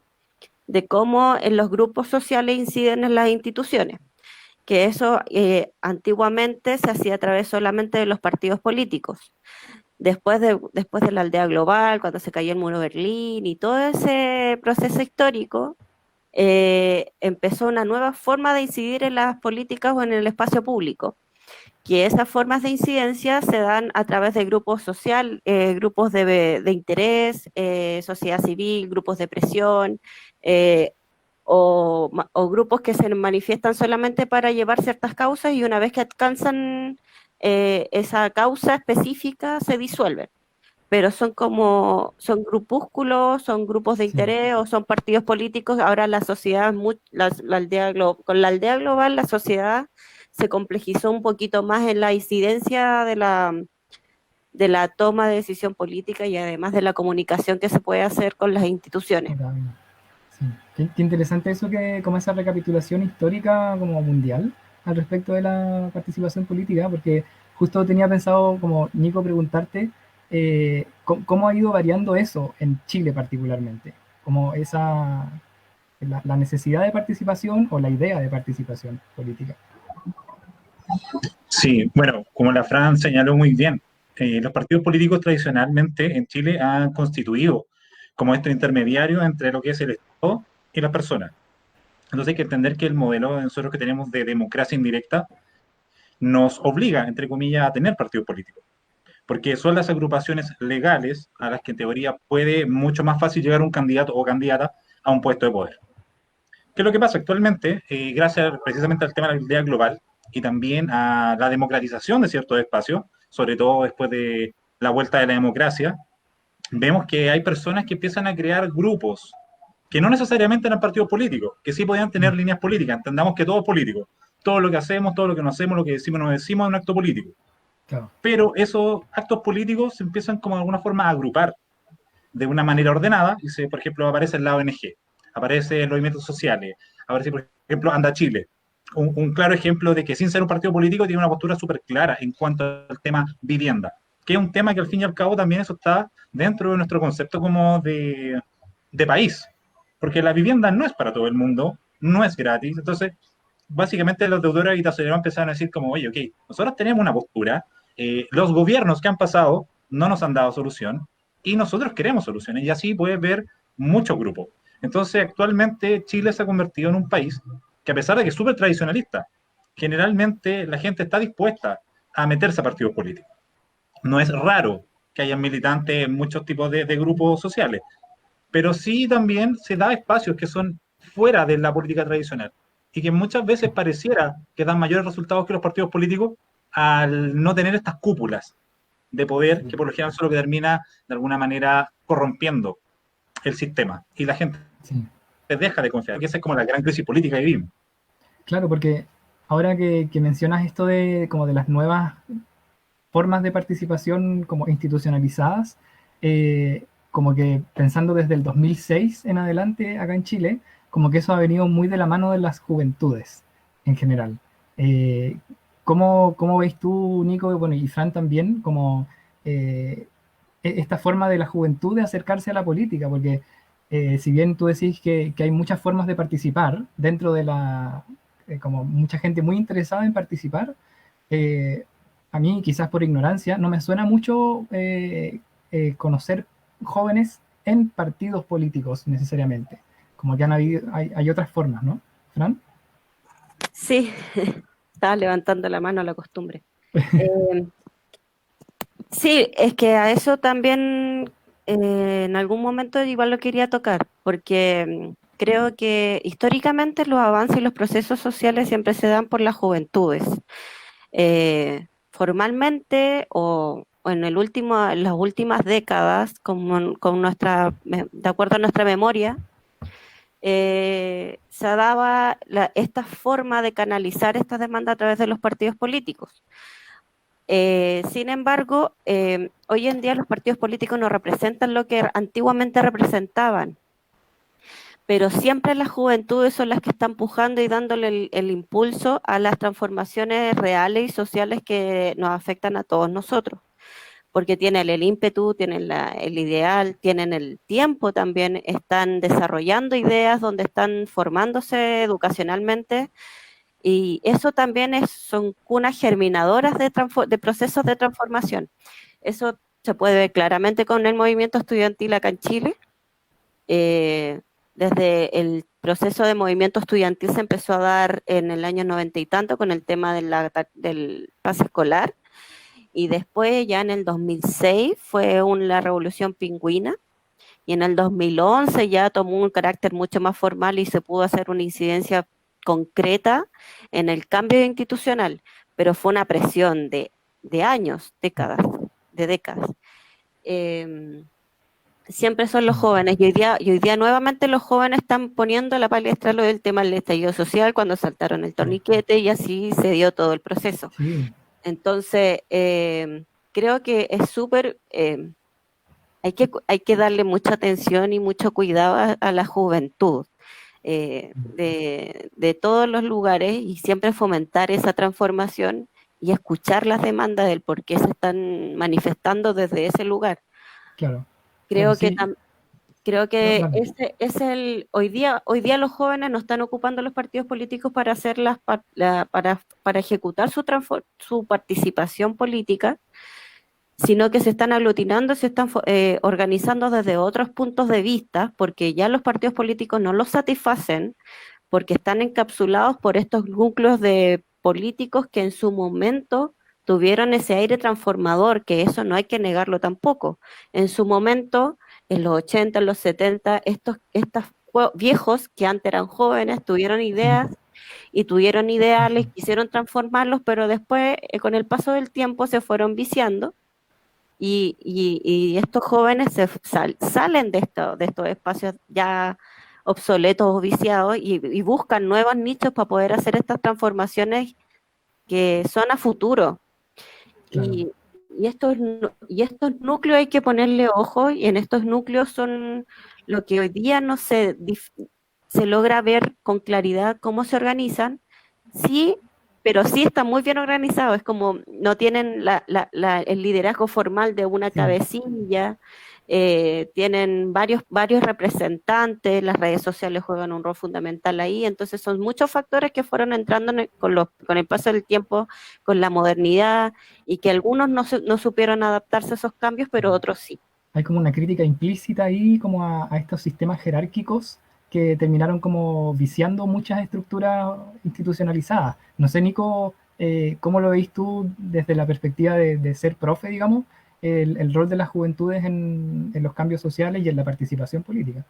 cómo en los grupos sociales inciden en las instituciones, que eso antiguamente se hacía a través solamente de los partidos políticos. Después de la aldea global, cuando se cayó el muro de Berlín y todo ese proceso histórico, empezó una nueva forma de incidir en las políticas o en el espacio público, que esas formas de incidencia se dan a través de grupos grupos de interés, sociedad civil, grupos de presión, eh, o grupos que se manifiestan solamente para llevar ciertas causas y una vez que alcanzan esa causa específica se disuelven. Pero son grupúsculos, son grupos de Sí, interés o son partidos políticos. Ahora la sociedad, con la aldea global, la sociedad se complejizó un poquito más en la incidencia de la toma de decisión política y además de la comunicación que se puede hacer con las instituciones. notable. Sí. Qué interesante eso, que como esa recapitulación histórica como mundial al respecto de la participación política, porque justo tenía pensado como Nico preguntarte cómo ha ido variando eso en Chile particularmente, como la necesidad de participación o la idea de participación política. Sí, bueno, como la Fran señaló muy bien, los partidos políticos tradicionalmente en Chile han constituido como estos intermediarios entre lo que es el Estado y las personas. Entonces hay que entender que el modelo de nosotros que tenemos de democracia indirecta nos obliga, entre comillas, a tener partidos políticos, porque son las agrupaciones legales a las que en teoría puede mucho más fácil llegar un candidato o candidata a un puesto de poder. ¿Qué es lo que pasa actualmente? Gracias precisamente al tema de la idea global y también a la democratización de ciertos espacios, sobre todo después de la vuelta de la democracia, vemos que hay personas que empiezan a crear grupos que no necesariamente eran partidos políticos, que sí podían tener Mm, líneas políticas. Entendamos que todo es político. Todo lo que hacemos, todo lo que no hacemos, lo que decimos, no decimos es un acto político. claro, Pero esos actos políticos se empiezan como de alguna forma a agrupar de una manera ordenada, y por ejemplo, aparece la ONG, aparece los movimientos sociales, aparece, por ejemplo, Anda Chile, un claro ejemplo de que sin ser un partido político tiene una postura súper clara en cuanto al tema vivienda, que es un tema que al fin y al cabo también eso está dentro de nuestro concepto como de país, porque la vivienda no es para todo el mundo, no es gratis, entonces básicamente los deudores habitacionales empezaron a decir como, oye, ok, nosotros tenemos una postura, los gobiernos que han pasado no nos han dado solución y nosotros queremos soluciones y así puedes ver muchos grupos. Entonces actualmente Chile se ha convertido en un país que a pesar de que es súper tradicionalista, generalmente la gente está dispuesta a meterse a partidos políticos. No es raro que haya militantes en muchos tipos de grupos sociales, pero sí también se da espacios que son fuera de la política tradicional y que muchas veces pareciera que dan mayores resultados que los partidos políticos al no tener estas cúpulas de poder que sí, por lo general son lo que termina de alguna manera corrompiendo el sistema y la gente sí. deja de confiar, que esa es como la gran crisis política que vivimos. Claro, porque ahora que mencionas esto de como de las nuevas formas de participación como institucionalizadas, como que pensando desde el 2006 en adelante acá en Chile, como que eso ha venido muy de la mano de las juventudes en general. Eh, ¿cómo veis tú, Nico, bueno, y Fran también, como esta forma de la juventud de acercarse a la política? Porque si bien tú decís que hay muchas formas de participar dentro de como mucha gente muy interesada en participar, eh, a mí, quizás por ignorancia, no me suena mucho conocer jóvenes en partidos políticos necesariamente. Como que hay otras formas, ¿no? ¿Fran? Sí, estaba levantando la mano a la costumbre. Eh, sí, es que a eso también en algún momento igual lo quería tocar, porque creo que históricamente los avances y los procesos sociales siempre se dan por las juventudes. Formalmente o en las últimas décadas, de acuerdo a nuestra memoria, se daba esta forma de canalizar estas demandas a través de los partidos políticos. Sin embargo, hoy en día los partidos políticos no representan lo que antiguamente representaban, pero siempre las juventudes son las que están empujando y dándole el impulso a las transformaciones reales y sociales que nos afectan a todos nosotros, porque tienen el ímpetu, tienen el ideal, tienen el tiempo también, están desarrollando ideas donde están formándose educacionalmente y eso también son cunas germinadoras de procesos de transformación. Eso se puede ver claramente con el movimiento estudiantil acá en Chile. desde el proceso de movimiento estudiantil se empezó a dar en el año 90 y tanto con el tema del pase escolar, y después ya en el 2006 fue la revolución pingüina, y en el 2011 ya tomó un carácter mucho más formal y se pudo hacer una incidencia concreta en el cambio institucional, pero fue una presión de años, de décadas. Siempre son los jóvenes, y hoy día nuevamente los jóvenes están poniendo a la palestra lo del tema del estallido social, cuando saltaron el torniquete, y así se dio todo el proceso. Sí, Entonces, creo que es súper, hay que darle mucha atención y mucho cuidado a la juventud de todos los lugares, y siempre fomentar esa transformación y escuchar las demandas del por qué se están manifestando desde ese lugar. claro. Creo Claro, que sí. creo que No, dale. ese es hoy día los jóvenes no están ocupando los partidos políticos para hacer para ejecutar su participación política, sino que se están aglutinando, se están organizando desde otros puntos de vista, porque ya los partidos políticos no los satisfacen, porque están encapsulados por estos núcleos de políticos que en su momento tuvieron ese aire transformador, que eso no hay que negarlo tampoco. En su momento, en los 80, en los 70, estos viejos que antes eran jóvenes tuvieron ideas y tuvieron ideales, quisieron transformarlos, pero después, con el paso del tiempo, se fueron viciando, y estos jóvenes salen de estos espacios ya obsoletos o viciados, y buscan nuevos nichos para poder hacer estas transformaciones que son a futuro. Claro. Y estos núcleos hay que ponerle ojo, y en estos núcleos son lo que hoy día no se logra ver con claridad cómo se organizan, sí, pero sí están muy bien organizados, es como no tienen el liderazgo formal de una Sí. cabecilla, tienen varios representantes, las redes sociales juegan un rol fundamental ahí, entonces son muchos factores que fueron entrando con el paso del tiempo, con la modernidad, y que algunos no supieron adaptarse a esos cambios, pero otros sí. Hay como una crítica implícita ahí como a estos sistemas jerárquicos que terminaron como viciando muchas estructuras institucionalizadas. No sé, Nico, ¿cómo lo veis tú desde la perspectiva de ser profe, digamos, el rol de las juventudes en los cambios sociales y en la participación política?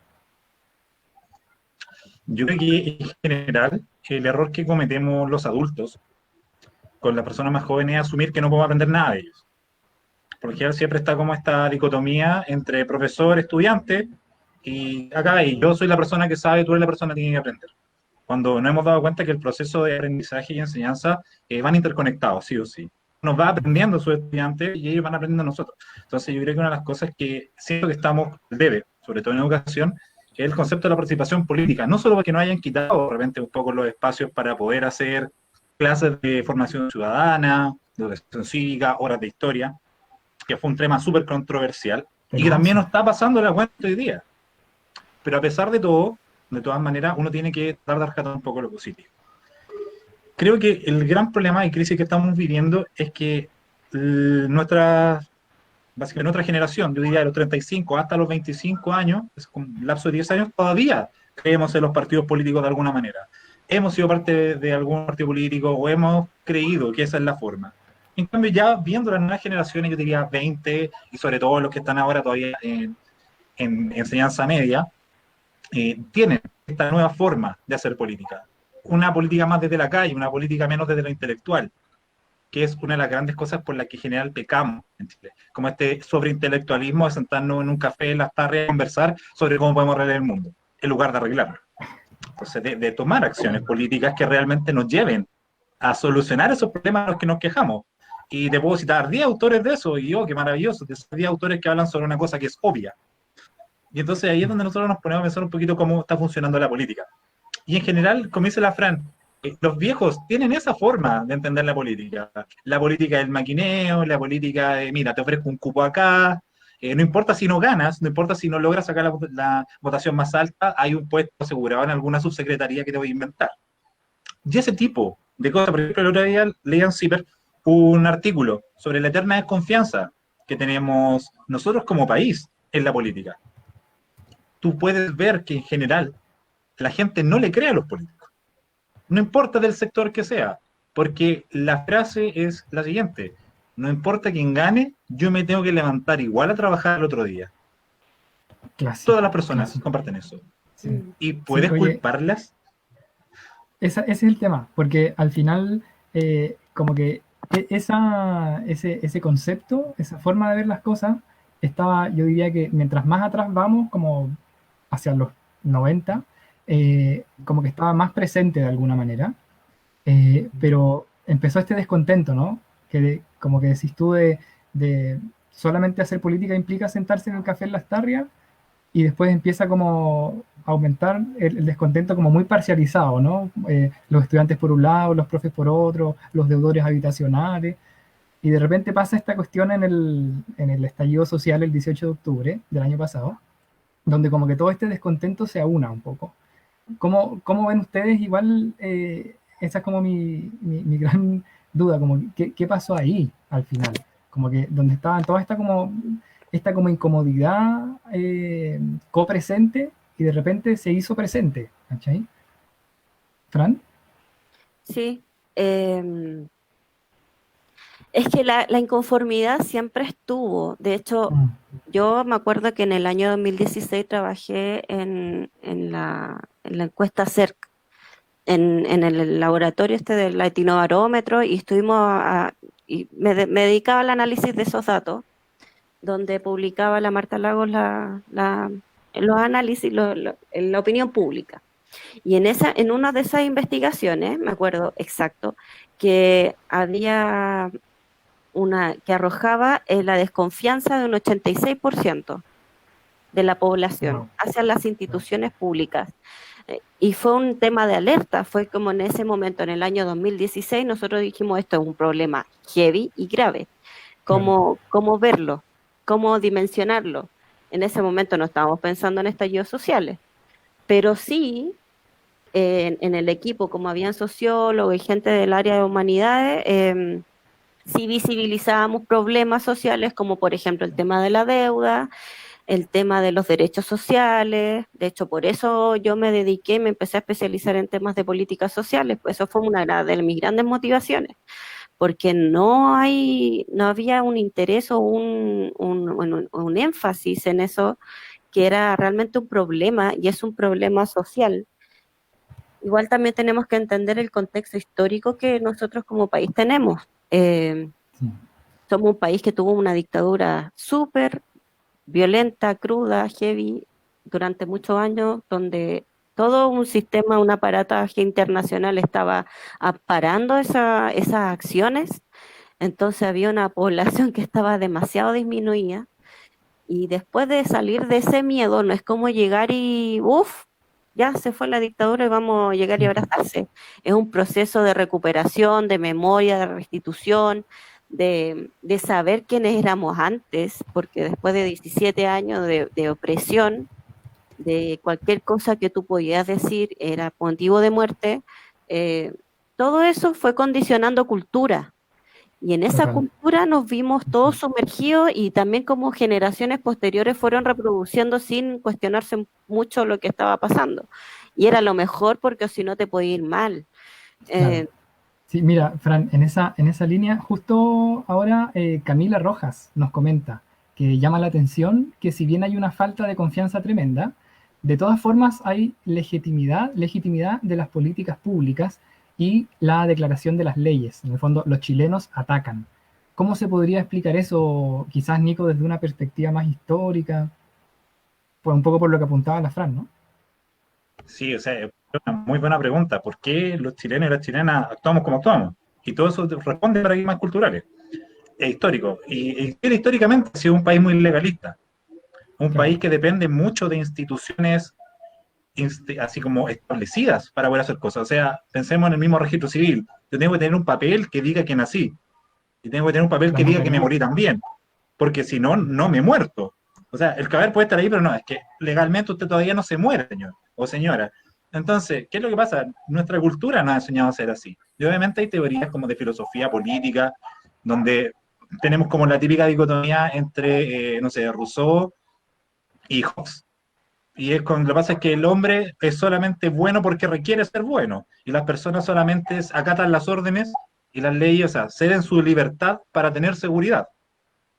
Yo creo que en general el error que cometemos los adultos con las personas más jóvenes es asumir que no podemos aprender nada de ellos. Porque siempre está como esta dicotomía entre profesor, estudiante, y acá yo soy la persona que sabe, tú eres la persona que tiene que aprender. Cuando nos hemos dado cuenta que el proceso de aprendizaje y enseñanza van interconectados, sí o sí. Nos va aprendiendo sus estudiantes y ellos van aprendiendo a nosotros. Entonces yo creo que una de las cosas que siento que estamos, debe, sobre todo en educación, es el concepto de la participación política. No solo porque nos hayan quitado de repente un poco los espacios para poder hacer clases de formación ciudadana, de educación cívica, horas de historia, que fue un tema súper controversial, y que también nos está pasando la cuenta hoy día. Pero a pesar de todo, de todas maneras, uno tiene que tratar de rescatar un poco lo positivo. Creo que el gran problema y crisis que estamos viviendo es que básicamente nuestra generación, yo diría de los 35 hasta los 25 años, es un lapso de 10 años, todavía creemos en los partidos políticos de alguna manera. Hemos sido parte de algún partido político o hemos creído que esa es la forma. En cambio, ya viendo las nuevas generaciones, yo diría 20, y sobre todo los que están ahora todavía en enseñanza media, tienen esta nueva forma de hacer política. Una política más desde la calle, una política menos desde lo intelectual, que es una de las grandes cosas por las que en general pecamos en Chile. Como este sobreintelectualismo de sentarnos en un café en las tardes a conversar sobre cómo podemos arreglar el mundo, en lugar de arreglarlo. Entonces, de tomar acciones políticas que realmente nos lleven a solucionar esos problemas a los que nos quejamos. Y te puedo citar 10 autores de eso, y qué maravilloso, de esos 10 autores que hablan sobre una cosa que es obvia. Y entonces ahí es donde nosotros nos ponemos a pensar un poquito cómo está funcionando la política. Y en general, como dice la Fran, los viejos tienen esa forma de entender la política. La política del maquineo, la política de, mira, te ofrezco un cupo acá, no importa si no ganas, no importa si no logras sacar la votación más alta, hay un puesto asegurado en alguna subsecretaría que te voy a inventar. Y ese tipo de cosas, por ejemplo, el otro día leí en CIPER un artículo sobre la eterna desconfianza que tenemos nosotros como país en la política. Tú puedes ver que en general la gente no le cree a los políticos. No importa del sector que sea, porque la frase es la siguiente: no importa quién gane, yo me tengo que levantar igual a trabajar el otro día. Clásico, Todas las personas clásico. comparten eso. Sí. ¿Y Sí, puedes oye, culparlas? ese es el tema, porque al final, como que ese concepto, esa forma de ver las cosas, estaba, yo diría que mientras más atrás vamos, como hacia los 90, como que estaba más presente de alguna manera, pero empezó este descontento, ¿no? Como que decís tú de solamente hacer política implica sentarse en el café en Las Tarrias y después empieza como a aumentar el descontento como muy parcializado, ¿no? Los estudiantes por un lado, los profes por otro, los deudores habitacionales, y de repente pasa esta cuestión en el estallido social el 18 de octubre del año pasado, donde como que todo este descontento se aúna un poco. ¿Cómo ven ustedes? Igual, esa es como mi gran duda, como ¿qué pasó ahí al final? Como que donde estaba toda esta como incomodidad copresente y de repente se hizo presente, ¿cachai? ¿Fran? Sí. em, Es que la inconformidad siempre estuvo. De hecho, Mm, yo me acuerdo que en el año 2016 trabajé en la encuesta CERC, en el laboratorio este del Latinobarómetro, y me dedicaba al análisis de esos datos, donde publicaba la Marta Lagos los análisis, en la opinión pública. Y en una de esas investigaciones, me acuerdo exacto, que había que arrojaba la desconfianza de un 86% de la población wow, hacia las wow, instituciones públicas. Y fue un tema de alerta, fue como en ese momento, en el año 2016, nosotros dijimos, esto es un problema heavy y grave. claro, ¿Cómo verlo? ¿Cómo dimensionarlo? En ese momento no estábamos pensando en estallidos sociales, pero sí en el equipo, como habían sociólogos y gente del área de humanidades, sí visibilizábamos problemas sociales como por ejemplo el tema de la deuda, el tema de los derechos sociales. De hecho, por eso yo me empecé a especializar en temas de políticas sociales, pues eso fue una de mis grandes motivaciones, porque no había un interés o un énfasis en eso, que era realmente un problema y es un problema social. Igual también tenemos que entender el contexto histórico que nosotros como país tenemos. sí, Somos un país que tuvo una dictadura súper violenta, cruda, heavy, durante muchos años, donde todo un sistema, un aparataje internacional estaba amparando esas acciones. Entonces había una población que estaba demasiado disminuida, y después de salir de ese miedo, no es como llegar y, uff, ya se fue la dictadura y vamos a llegar y sí, abrazarse. Es un proceso de recuperación, de memoria, de restitución, de saber quiénes éramos antes, porque después de 17 años de opresión, de cualquier cosa que tú podías decir era motivo de muerte, eh, todo eso fue condicionando cultura. Y en esa total. cultura nos vimos Sí. todos sumergidos, y también como generaciones posteriores fueron reproduciendo sin cuestionarse mucho lo que estaba pasando. Y era lo mejor, porque si no te podía ir mal. Claro. Eh, Sí, mira, Fran, en esa línea, justo ahora Camila Rojas nos comenta que llama la atención que si bien hay una falta de confianza tremenda, de todas formas hay legitimidad de las políticas públicas y la declaración de las leyes. En el fondo, los chilenos atacan. ¿Cómo se podría explicar eso, quizás, Nico, desde una perspectiva más histórica? Pues un poco por lo que apuntaba la Fran, ¿no? Sí, o sea, es una muy buena pregunta. ¿Por qué los chilenos y las chilenas actuamos como actuamos? Y todo eso responde a paradigmas culturales e históricos. Y Chile históricamente ha sido un país muy legalista, un Claro, país que depende mucho de instituciones así como establecidas para poder hacer cosas. O sea, pensemos en el mismo registro civil. Yo tengo que tener un papel que diga que nací, y tengo que tener un papel las que diga que me notarías. morí también, porque si no, no me he muerto. O sea, el cadáver puede estar ahí, pero no, es que legalmente usted todavía no se muere, señor o señora. Entonces, ¿qué es lo que pasa? Nuestra cultura nos ha enseñado a ser así. Y obviamente hay teorías como de filosofía política, donde tenemos como la típica dicotomía entre, no sé, Rousseau y Hobbes. Y es lo que pasa es que el hombre es solamente bueno porque requiere ser bueno, y las personas solamente acatan las órdenes y las leyes, o sea, ceden su libertad para tener seguridad.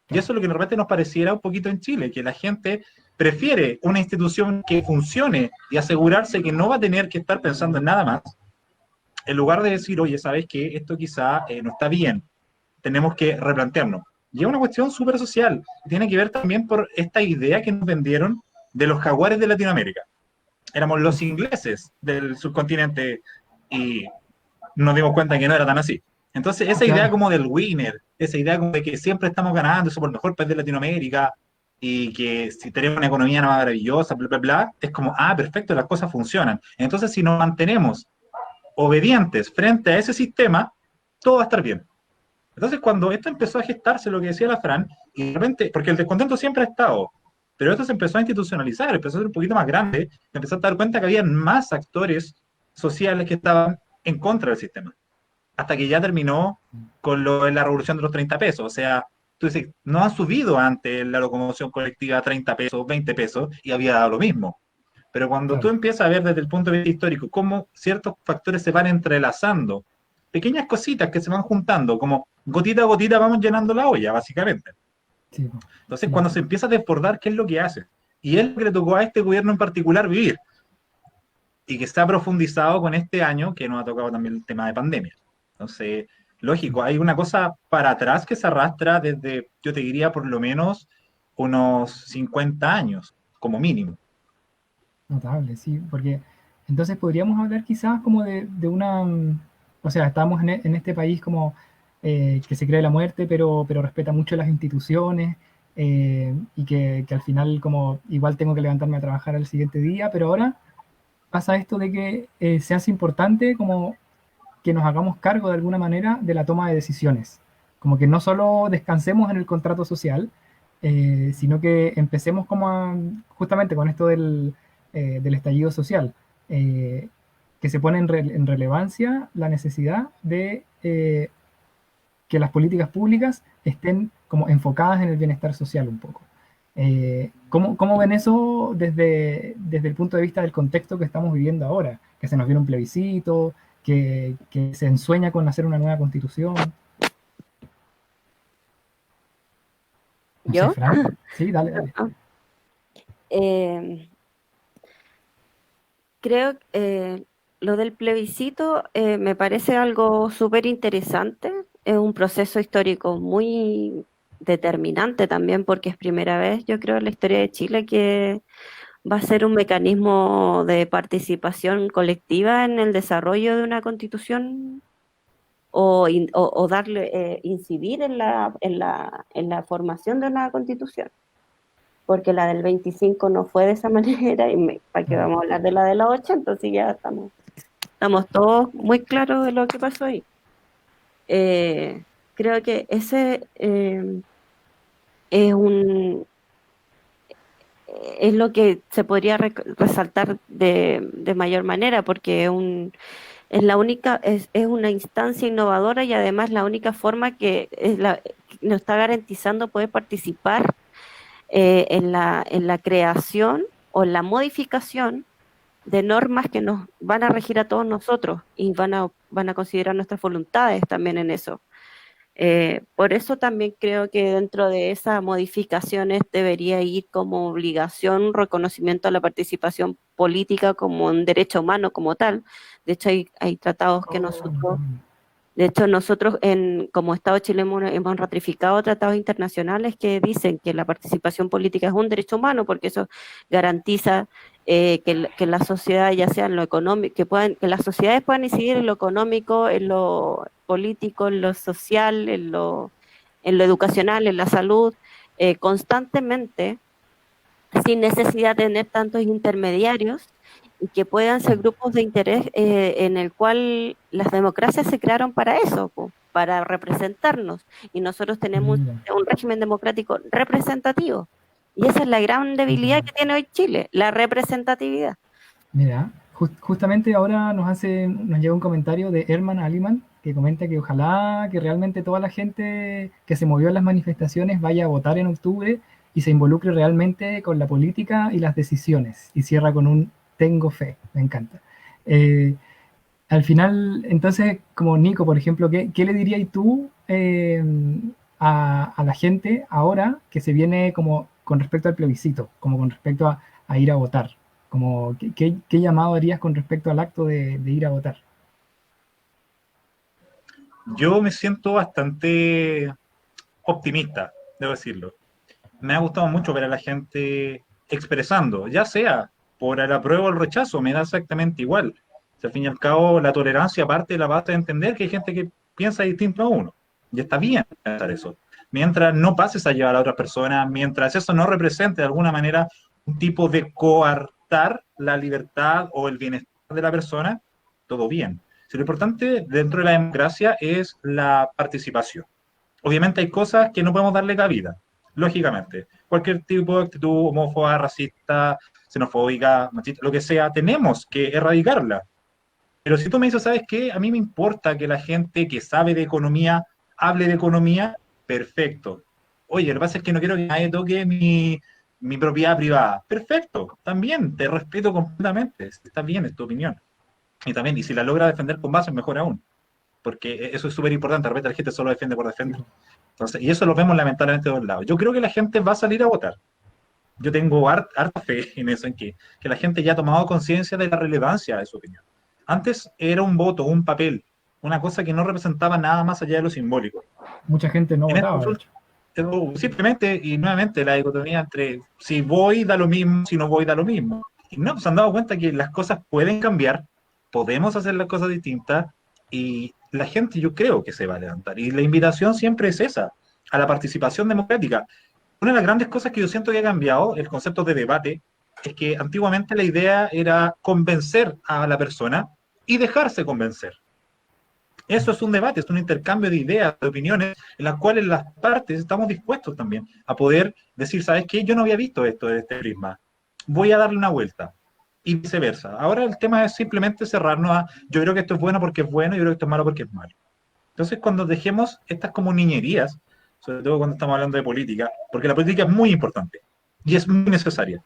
Y eso es lo que de repente nos pareciera un poquito en Chile, que la gente prefiere una institución que funcione y asegurarse que no va a tener que estar pensando en nada más, en lugar de decir, oye, ¿sabes qué? Esto quizá no está bien, tenemos que replantearnos. Y es una cuestión súper social, tiene que ver también por esta idea que nos vendieron de los jaguares de Latinoamérica. Éramos los ingleses del subcontinente y nos dimos cuenta que no era tan así. Entonces, esa idea Claro, como del winner, esa idea como de que siempre estamos ganando, somos el mejor país de Latinoamérica y que si tenemos una economía maravillosa, bla, bla, bla, es como, ah, perfecto, las cosas funcionan. Entonces, si nos mantenemos obedientes frente a ese sistema, todo va a estar bien. Entonces, cuando esto empezó a gestarse, lo que decía la Fran, y de repente, porque el descontento siempre ha estado, pero esto se empezó a institucionalizar, empezó a ser un poquito más grande, empezó a dar cuenta que había más actores sociales que estaban en contra del sistema, hasta que ya terminó con lo de la revolución de los 30 pesos. O sea, tú dices, no han subido antes la locomoción colectiva a 30 pesos, 20 pesos, y había dado lo mismo. Pero cuando tú claro. empiezas a ver desde el punto de vista histórico cómo ciertos factores se van entrelazando, pequeñas cositas que se van juntando, como gotita a gotita vamos llenando la olla, básicamente. Sí, po, Entonces, sí, cuando sí. se empieza a desbordar, ¿qué es lo que hace? Y es lo que le tocó a este gobierno en particular vivir, y que se ha profundizado con este año, que nos ha tocado también el tema de pandemia. Entonces, lógico, hay una cosa para atrás que se arrastra desde, yo te diría, por lo menos unos 50 años, como mínimo. Notable, sí, porque entonces podríamos hablar quizás como de una, o sea, estamos en este país como que se cree la muerte, pero respeta mucho las instituciones y que al final como igual tengo que levantarme a trabajar al siguiente día, pero ahora pasa esto de que se hace importante como que nos hagamos cargo de alguna manera de la toma de decisiones, como que no solo descansemos en el contrato social, sino que empecemos como justamente con esto del estallido social, que se pone en relevancia la necesidad de que las políticas públicas estén como enfocadas en el bienestar social un poco. ¿Cómo ven eso desde el punto de vista del contexto que estamos viviendo ahora? Que se nos viene un plebiscito, que se ensueña con hacer una nueva constitución. No sé, ¿Yo? Fran. Sí, dale, dale. Ah, eh, creo que lo del plebiscito me parece algo súper interesante. Es un proceso histórico muy determinante también porque es primera vez, yo creo, en la historia de Chile que va a ser un mecanismo de participación colectiva en el desarrollo de una constitución o darle, incidir en la formación de una constitución, porque la del 25 no fue de esa manera, y para qué Claro. vamos a hablar de la 8, entonces ya estamos todos muy claros de lo que pasó ahí. Creo que ese es es lo que se podría resaltar de mayor manera, porque es la única, es una instancia innovadora y además la única forma que nos está garantizando poder participar en la creación o en la modificación de normas que nos van a regir a todos nosotros y van a considerar nuestras voluntades también en eso. Por eso también creo que dentro de esas modificaciones debería ir como obligación un reconocimiento a la participación política como un derecho humano como tal. De hecho, hay tratados que Oh, nosotros, notable. de hecho, nosotros como Estado chileno hemos ratificado tratados internacionales que dicen que la participación política es un derecho humano porque eso garantiza que la sociedad, ya sea en lo económico, que las sociedades puedan incidir en lo económico, en lo político, en lo social, en lo educacional, en la salud, constantemente, sin necesidad de tener tantos intermediarios y que puedan ser grupos de interés en el cual las democracias se crearon para eso, para representarnos. Y nosotros tenemos Mira, un régimen democrático representativo. Y esa es la gran debilidad notable. que tiene hoy Chile, la representatividad. Mira, justamente ahora nos llega un comentario de Herman Aliman que comenta que ojalá que realmente toda la gente que se movió en las manifestaciones vaya a votar en octubre y se involucre realmente con la política y las decisiones. Y cierra con un tengo fe, me encanta. Al final, entonces, como Nico, por ejemplo, ¿qué le dirías tú a la gente ahora que se viene como con respecto al plebiscito, como con respecto a ir a votar? Como, ¿qué llamado harías con respecto al acto de ir a votar? Yo me siento bastante optimista, debo decirlo. Me ha gustado mucho ver a la gente expresando, ya sea por el apruebo o el rechazo, me da exactamente igual. Si al fin y al cabo la tolerancia parte de la base de entender que hay gente que piensa distinto a uno. Y está bien pensar eso. Mientras no pases a llevar a otras personas, mientras eso no represente de alguna manera un tipo de coartar la libertad o el bienestar de la persona, todo bien. Si lo importante dentro de la democracia es la participación. Obviamente hay cosas que no podemos darle cabida, lógicamente. Cualquier tipo de actitud homófoba, racista, xenofóbica, machista, lo que sea, tenemos que erradicarla. Pero si tú me dices, ¿sabes qué? A mí me importa que la gente que sabe de economía hable de economía, perfecto. Oye, lo que pasa es que no quiero que nadie toque mi propiedad privada. Perfecto, también, te respeto completamente. Está bien, es tu opinión. Y también, y si la logra defender con base, mejor aún. Porque eso es súper importante. De repente la gente solo defiende por defender. Entonces, y eso lo vemos lamentablemente de dos lados. Yo creo que la gente va a salir a votar. Yo tengo harta fe en eso, en que la gente ya ha tomado conciencia de la relevancia de su opinión. Antes era un voto, un papel, una cosa que no representaba nada más allá de lo simbólico. Mucha gente no En votaba, de estos hecho. simplemente y nuevamente la dicotomía entre si voy da lo mismo, si no voy da lo mismo. Y no, pues han dado cuenta que las cosas pueden cambiar, podemos hacer las cosas distintas y la gente yo creo que se va a levantar. Y la invitación siempre es esa, a la participación democrática. Una de las grandes cosas que yo siento que ha cambiado, el concepto de debate, es que antiguamente la idea era convencer a la persona y dejarse convencer. Eso es un debate, es un intercambio de ideas, de opiniones, en las cuales las partes estamos dispuestos también a poder decir, ¿sabes qué? Yo no había visto esto de este prisma, voy a darle una vuelta, y viceversa. Ahora el tema es simplemente cerrarnos a, yo creo que esto es bueno porque es bueno, yo creo que esto es malo porque es malo. Entonces, cuando dejemos estas como niñerías, sobre todo cuando estamos hablando de política, porque la política es muy importante y es muy necesaria,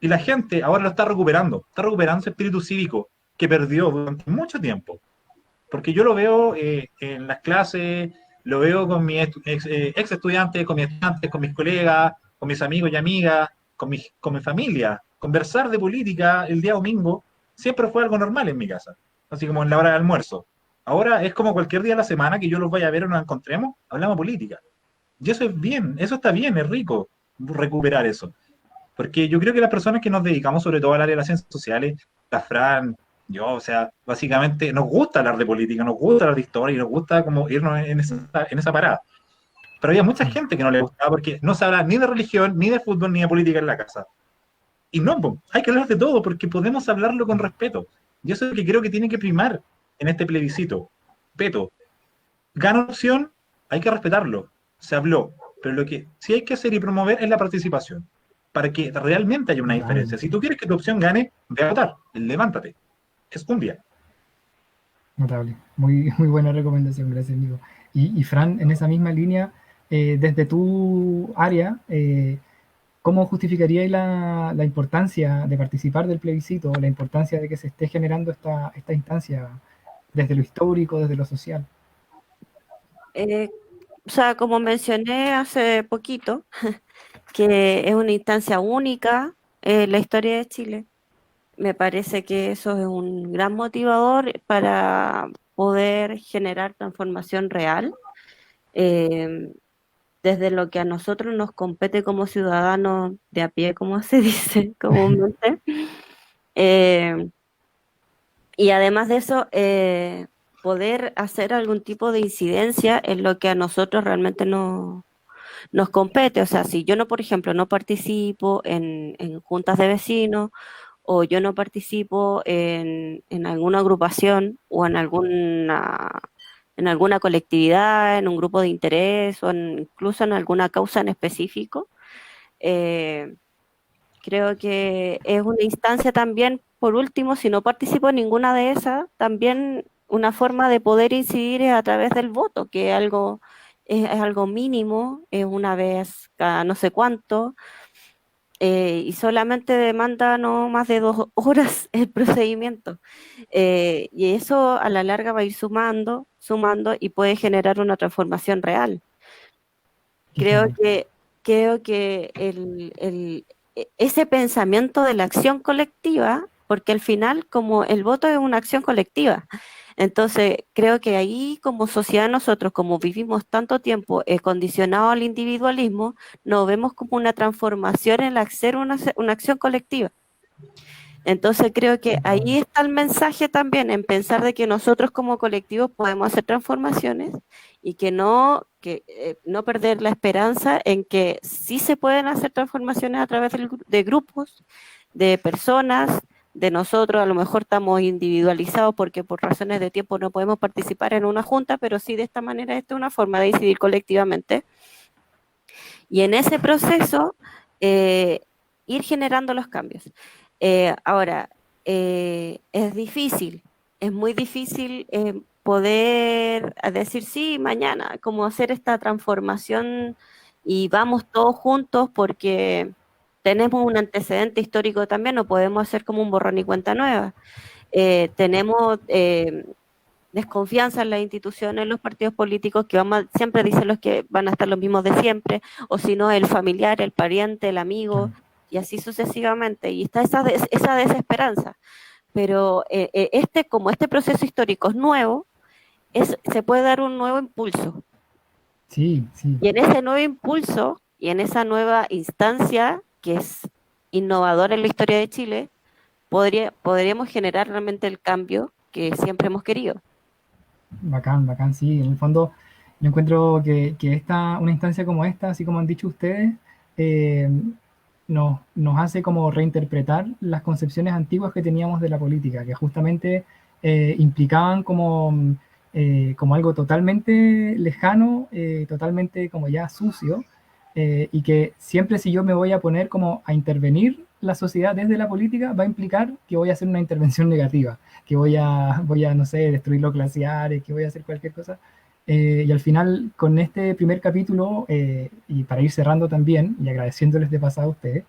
y la gente ahora lo está recuperando ese espíritu cívico que perdió durante mucho tiempo. Porque yo lo veo en las clases, lo veo con mis ex estudiantes, con mis estudiantes, con mis colegas, con mis amigos y amigas, con mi familia. Conversar de política el día domingo siempre fue algo normal en mi casa, así como en la hora de almuerzo. Ahora es como cualquier día de la semana que yo los vaya a ver o nos encontremos, hablamos política. Y eso es bien, eso está bien, es rico recuperar eso. Porque yo creo que las personas que nos dedicamos sobre todo al área de las ciencias sociales, la Fran, yo, o sea, básicamente nos gusta hablar de política, nos gusta hablar de historia y nos gusta como irnos en esa parada. Pero había mucha Sí. gente que no le gustaba porque no se habla ni de religión, ni de fútbol, ni de política en la casa. Y no, po, hay que hablar de todo porque podemos hablarlo con respeto. Y eso es lo que creo que tiene que primar en este plebiscito. Respeto. Gana una opción, hay que respetarlo. Se habló. Pero lo que sí hay que hacer y promover es la participación. Para que realmente haya una diferencia. Notable, Si tú quieres que tu opción gane, ve a votar. Levántate. Es un día. notable. Muy, muy buena recomendación, gracias, Nico. Y Fran, en esa misma línea, desde tu área, ¿cómo justificaríais la importancia de participar del plebiscito, la importancia de que se esté generando esta instancia desde lo histórico, desde lo social? Eh, o sea, como mencioné hace poquito, que es una instancia única en la historia de Chile. Me parece que eso es un gran motivador para poder generar transformación real, eh, desde lo que a nosotros nos compete como ciudadanos de a pie, como se dice comúnmente. Eh, y además de eso, poder hacer algún tipo de incidencia en lo que a nosotros realmente nos compete. O sea, si yo no, por ejemplo, no participo en juntas de vecinos o yo no participo en alguna agrupación o en alguna colectividad, en un grupo de interés o incluso en alguna causa en específico, eh, creo que es una instancia también, por último, si no participo en ninguna de esas, también una forma de poder incidir es a través del voto, que es algo es algo mínimo, es una vez cada no sé cuánto, y solamente demanda no más de 2 horas el procedimiento. Y eso a la larga va a ir sumando y puede generar una transformación real. Qué Creo genial. que, creo que ese pensamiento de la acción colectiva, porque al final como el voto es una acción colectiva, entonces creo que ahí como sociedad nosotros, como vivimos tanto tiempo condicionados al individualismo, nos vemos como una transformación en el hacer una acción colectiva. Entonces creo que ahí está el mensaje también, en pensar de que nosotros como colectivos podemos hacer transformaciones y que no perder la esperanza en que sí se pueden hacer transformaciones a través de grupos, de personas, de nosotros. A lo mejor estamos individualizados porque por razones de tiempo no podemos participar en una junta, pero sí de esta manera esta es una forma de decidir colectivamente. Y en ese proceso, eh, ir generando los cambios. Ahora, es difícil, es muy difícil poder decir, sí, mañana, como hacer esta transformación y vamos todos juntos porque tenemos un antecedente histórico también, no podemos hacer como un borrón y cuenta nueva. Tenemos desconfianza en las instituciones, en los partidos políticos, que siempre dicen los que van a estar los mismos de siempre, o si no, el familiar, el pariente, el amigo, Claro. y así sucesivamente. Y está esa desesperanza. Pero como este proceso histórico es nuevo, se puede dar un nuevo impulso. Sí, sí. Y en ese nuevo impulso y en esa nueva instancia, que es innovadora en la historia de Chile, podríamos generar realmente el cambio que siempre hemos querido. Bacán, bacán, sí. En el fondo, yo encuentro que una instancia como esta, así como han dicho ustedes, eh, nos hace como reinterpretar las concepciones antiguas que teníamos de la política, que justamente implicaban como algo totalmente lejano, totalmente como ya sucio, y que siempre si yo me voy a poner como a intervenir la sociedad desde la política, va a implicar que voy a hacer una intervención negativa, que voy a, no sé, destruir los glaciares, que voy a hacer cualquier cosa. Y al final, con este primer capítulo, y para ir cerrando también, y agradeciéndoles de pasado a ustedes,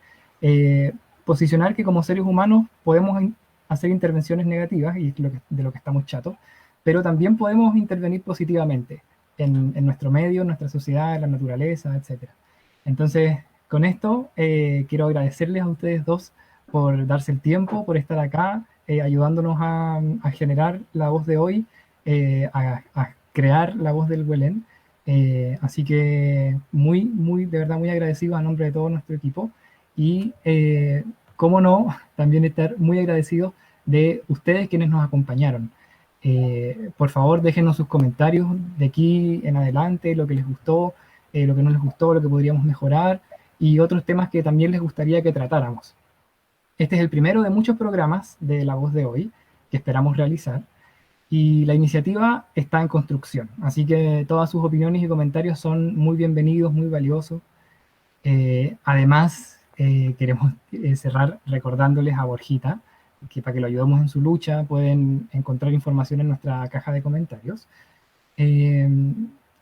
posicionar que como seres humanos podemos hacer intervenciones negativas, y es de lo que estamos chatos, pero también podemos intervenir positivamente en nuestro medio, en nuestra sociedad, en la naturaleza, etc. Entonces, con esto, quiero agradecerles a ustedes dos por darse el tiempo, por estar acá, ayudándonos a generar la voz de hoy, a crear la voz del Huelén. Así que muy, muy, de verdad, muy agradecido a nombre de todo nuestro equipo. Y, cómo no, también estar muy agradecido de ustedes quienes nos acompañaron. Por favor, déjenos sus comentarios de aquí en adelante, lo que les gustó, lo que no les gustó, lo que podríamos mejorar y otros temas que también les gustaría que tratáramos. Este es el primero de muchos programas de La Voz de Hoy que esperamos realizar y la iniciativa está en construcción, así que todas sus opiniones y comentarios son muy bienvenidos, muy valiosos. Además, queremos cerrar recordándoles a Borjita que para que lo ayudemos en su lucha pueden encontrar información en nuestra caja de comentarios. Eh,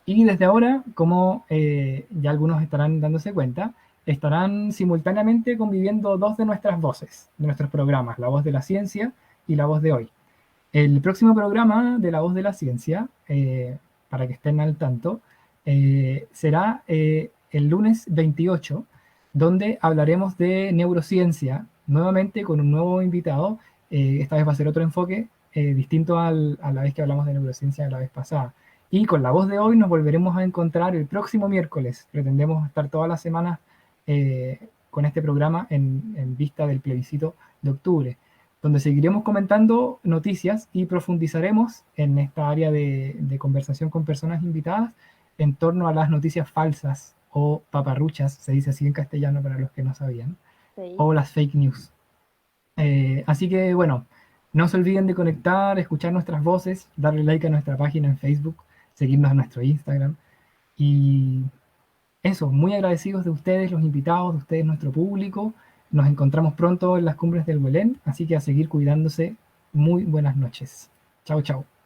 y desde ahora, como ya algunos estarán dándose cuenta, estarán simultáneamente conviviendo dos de nuestras voces, de nuestros programas, La Voz de la Ciencia y La Voz de Hoy. El próximo programa de La Voz de la Ciencia, para que estén al tanto, será el lunes 28, donde hablaremos de neurociencia, nuevamente con un nuevo invitado. Esta vez va a ser otro enfoque, distinto a la vez que hablamos de neurociencia la vez pasada. Y con La Voz de Hoy nos volveremos a encontrar el próximo miércoles. Pretendemos estar todas las semanas con este programa en vista del plebiscito de octubre, donde seguiremos comentando noticias y profundizaremos en esta área de conversación con personas invitadas en torno a las noticias falsas o paparruchas, se dice así en castellano para los que no sabían, Sí. o las fake news. Así que bueno, no se olviden de conectar, escuchar nuestras voces, darle like a nuestra página en Facebook, seguirnos en nuestro Instagram. Y eso, muy agradecidos de ustedes, los invitados, de ustedes, nuestro público. Nos encontramos pronto en las cumbres del Huelén, así que a seguir cuidándose. Muy buenas noches. Chao, chao.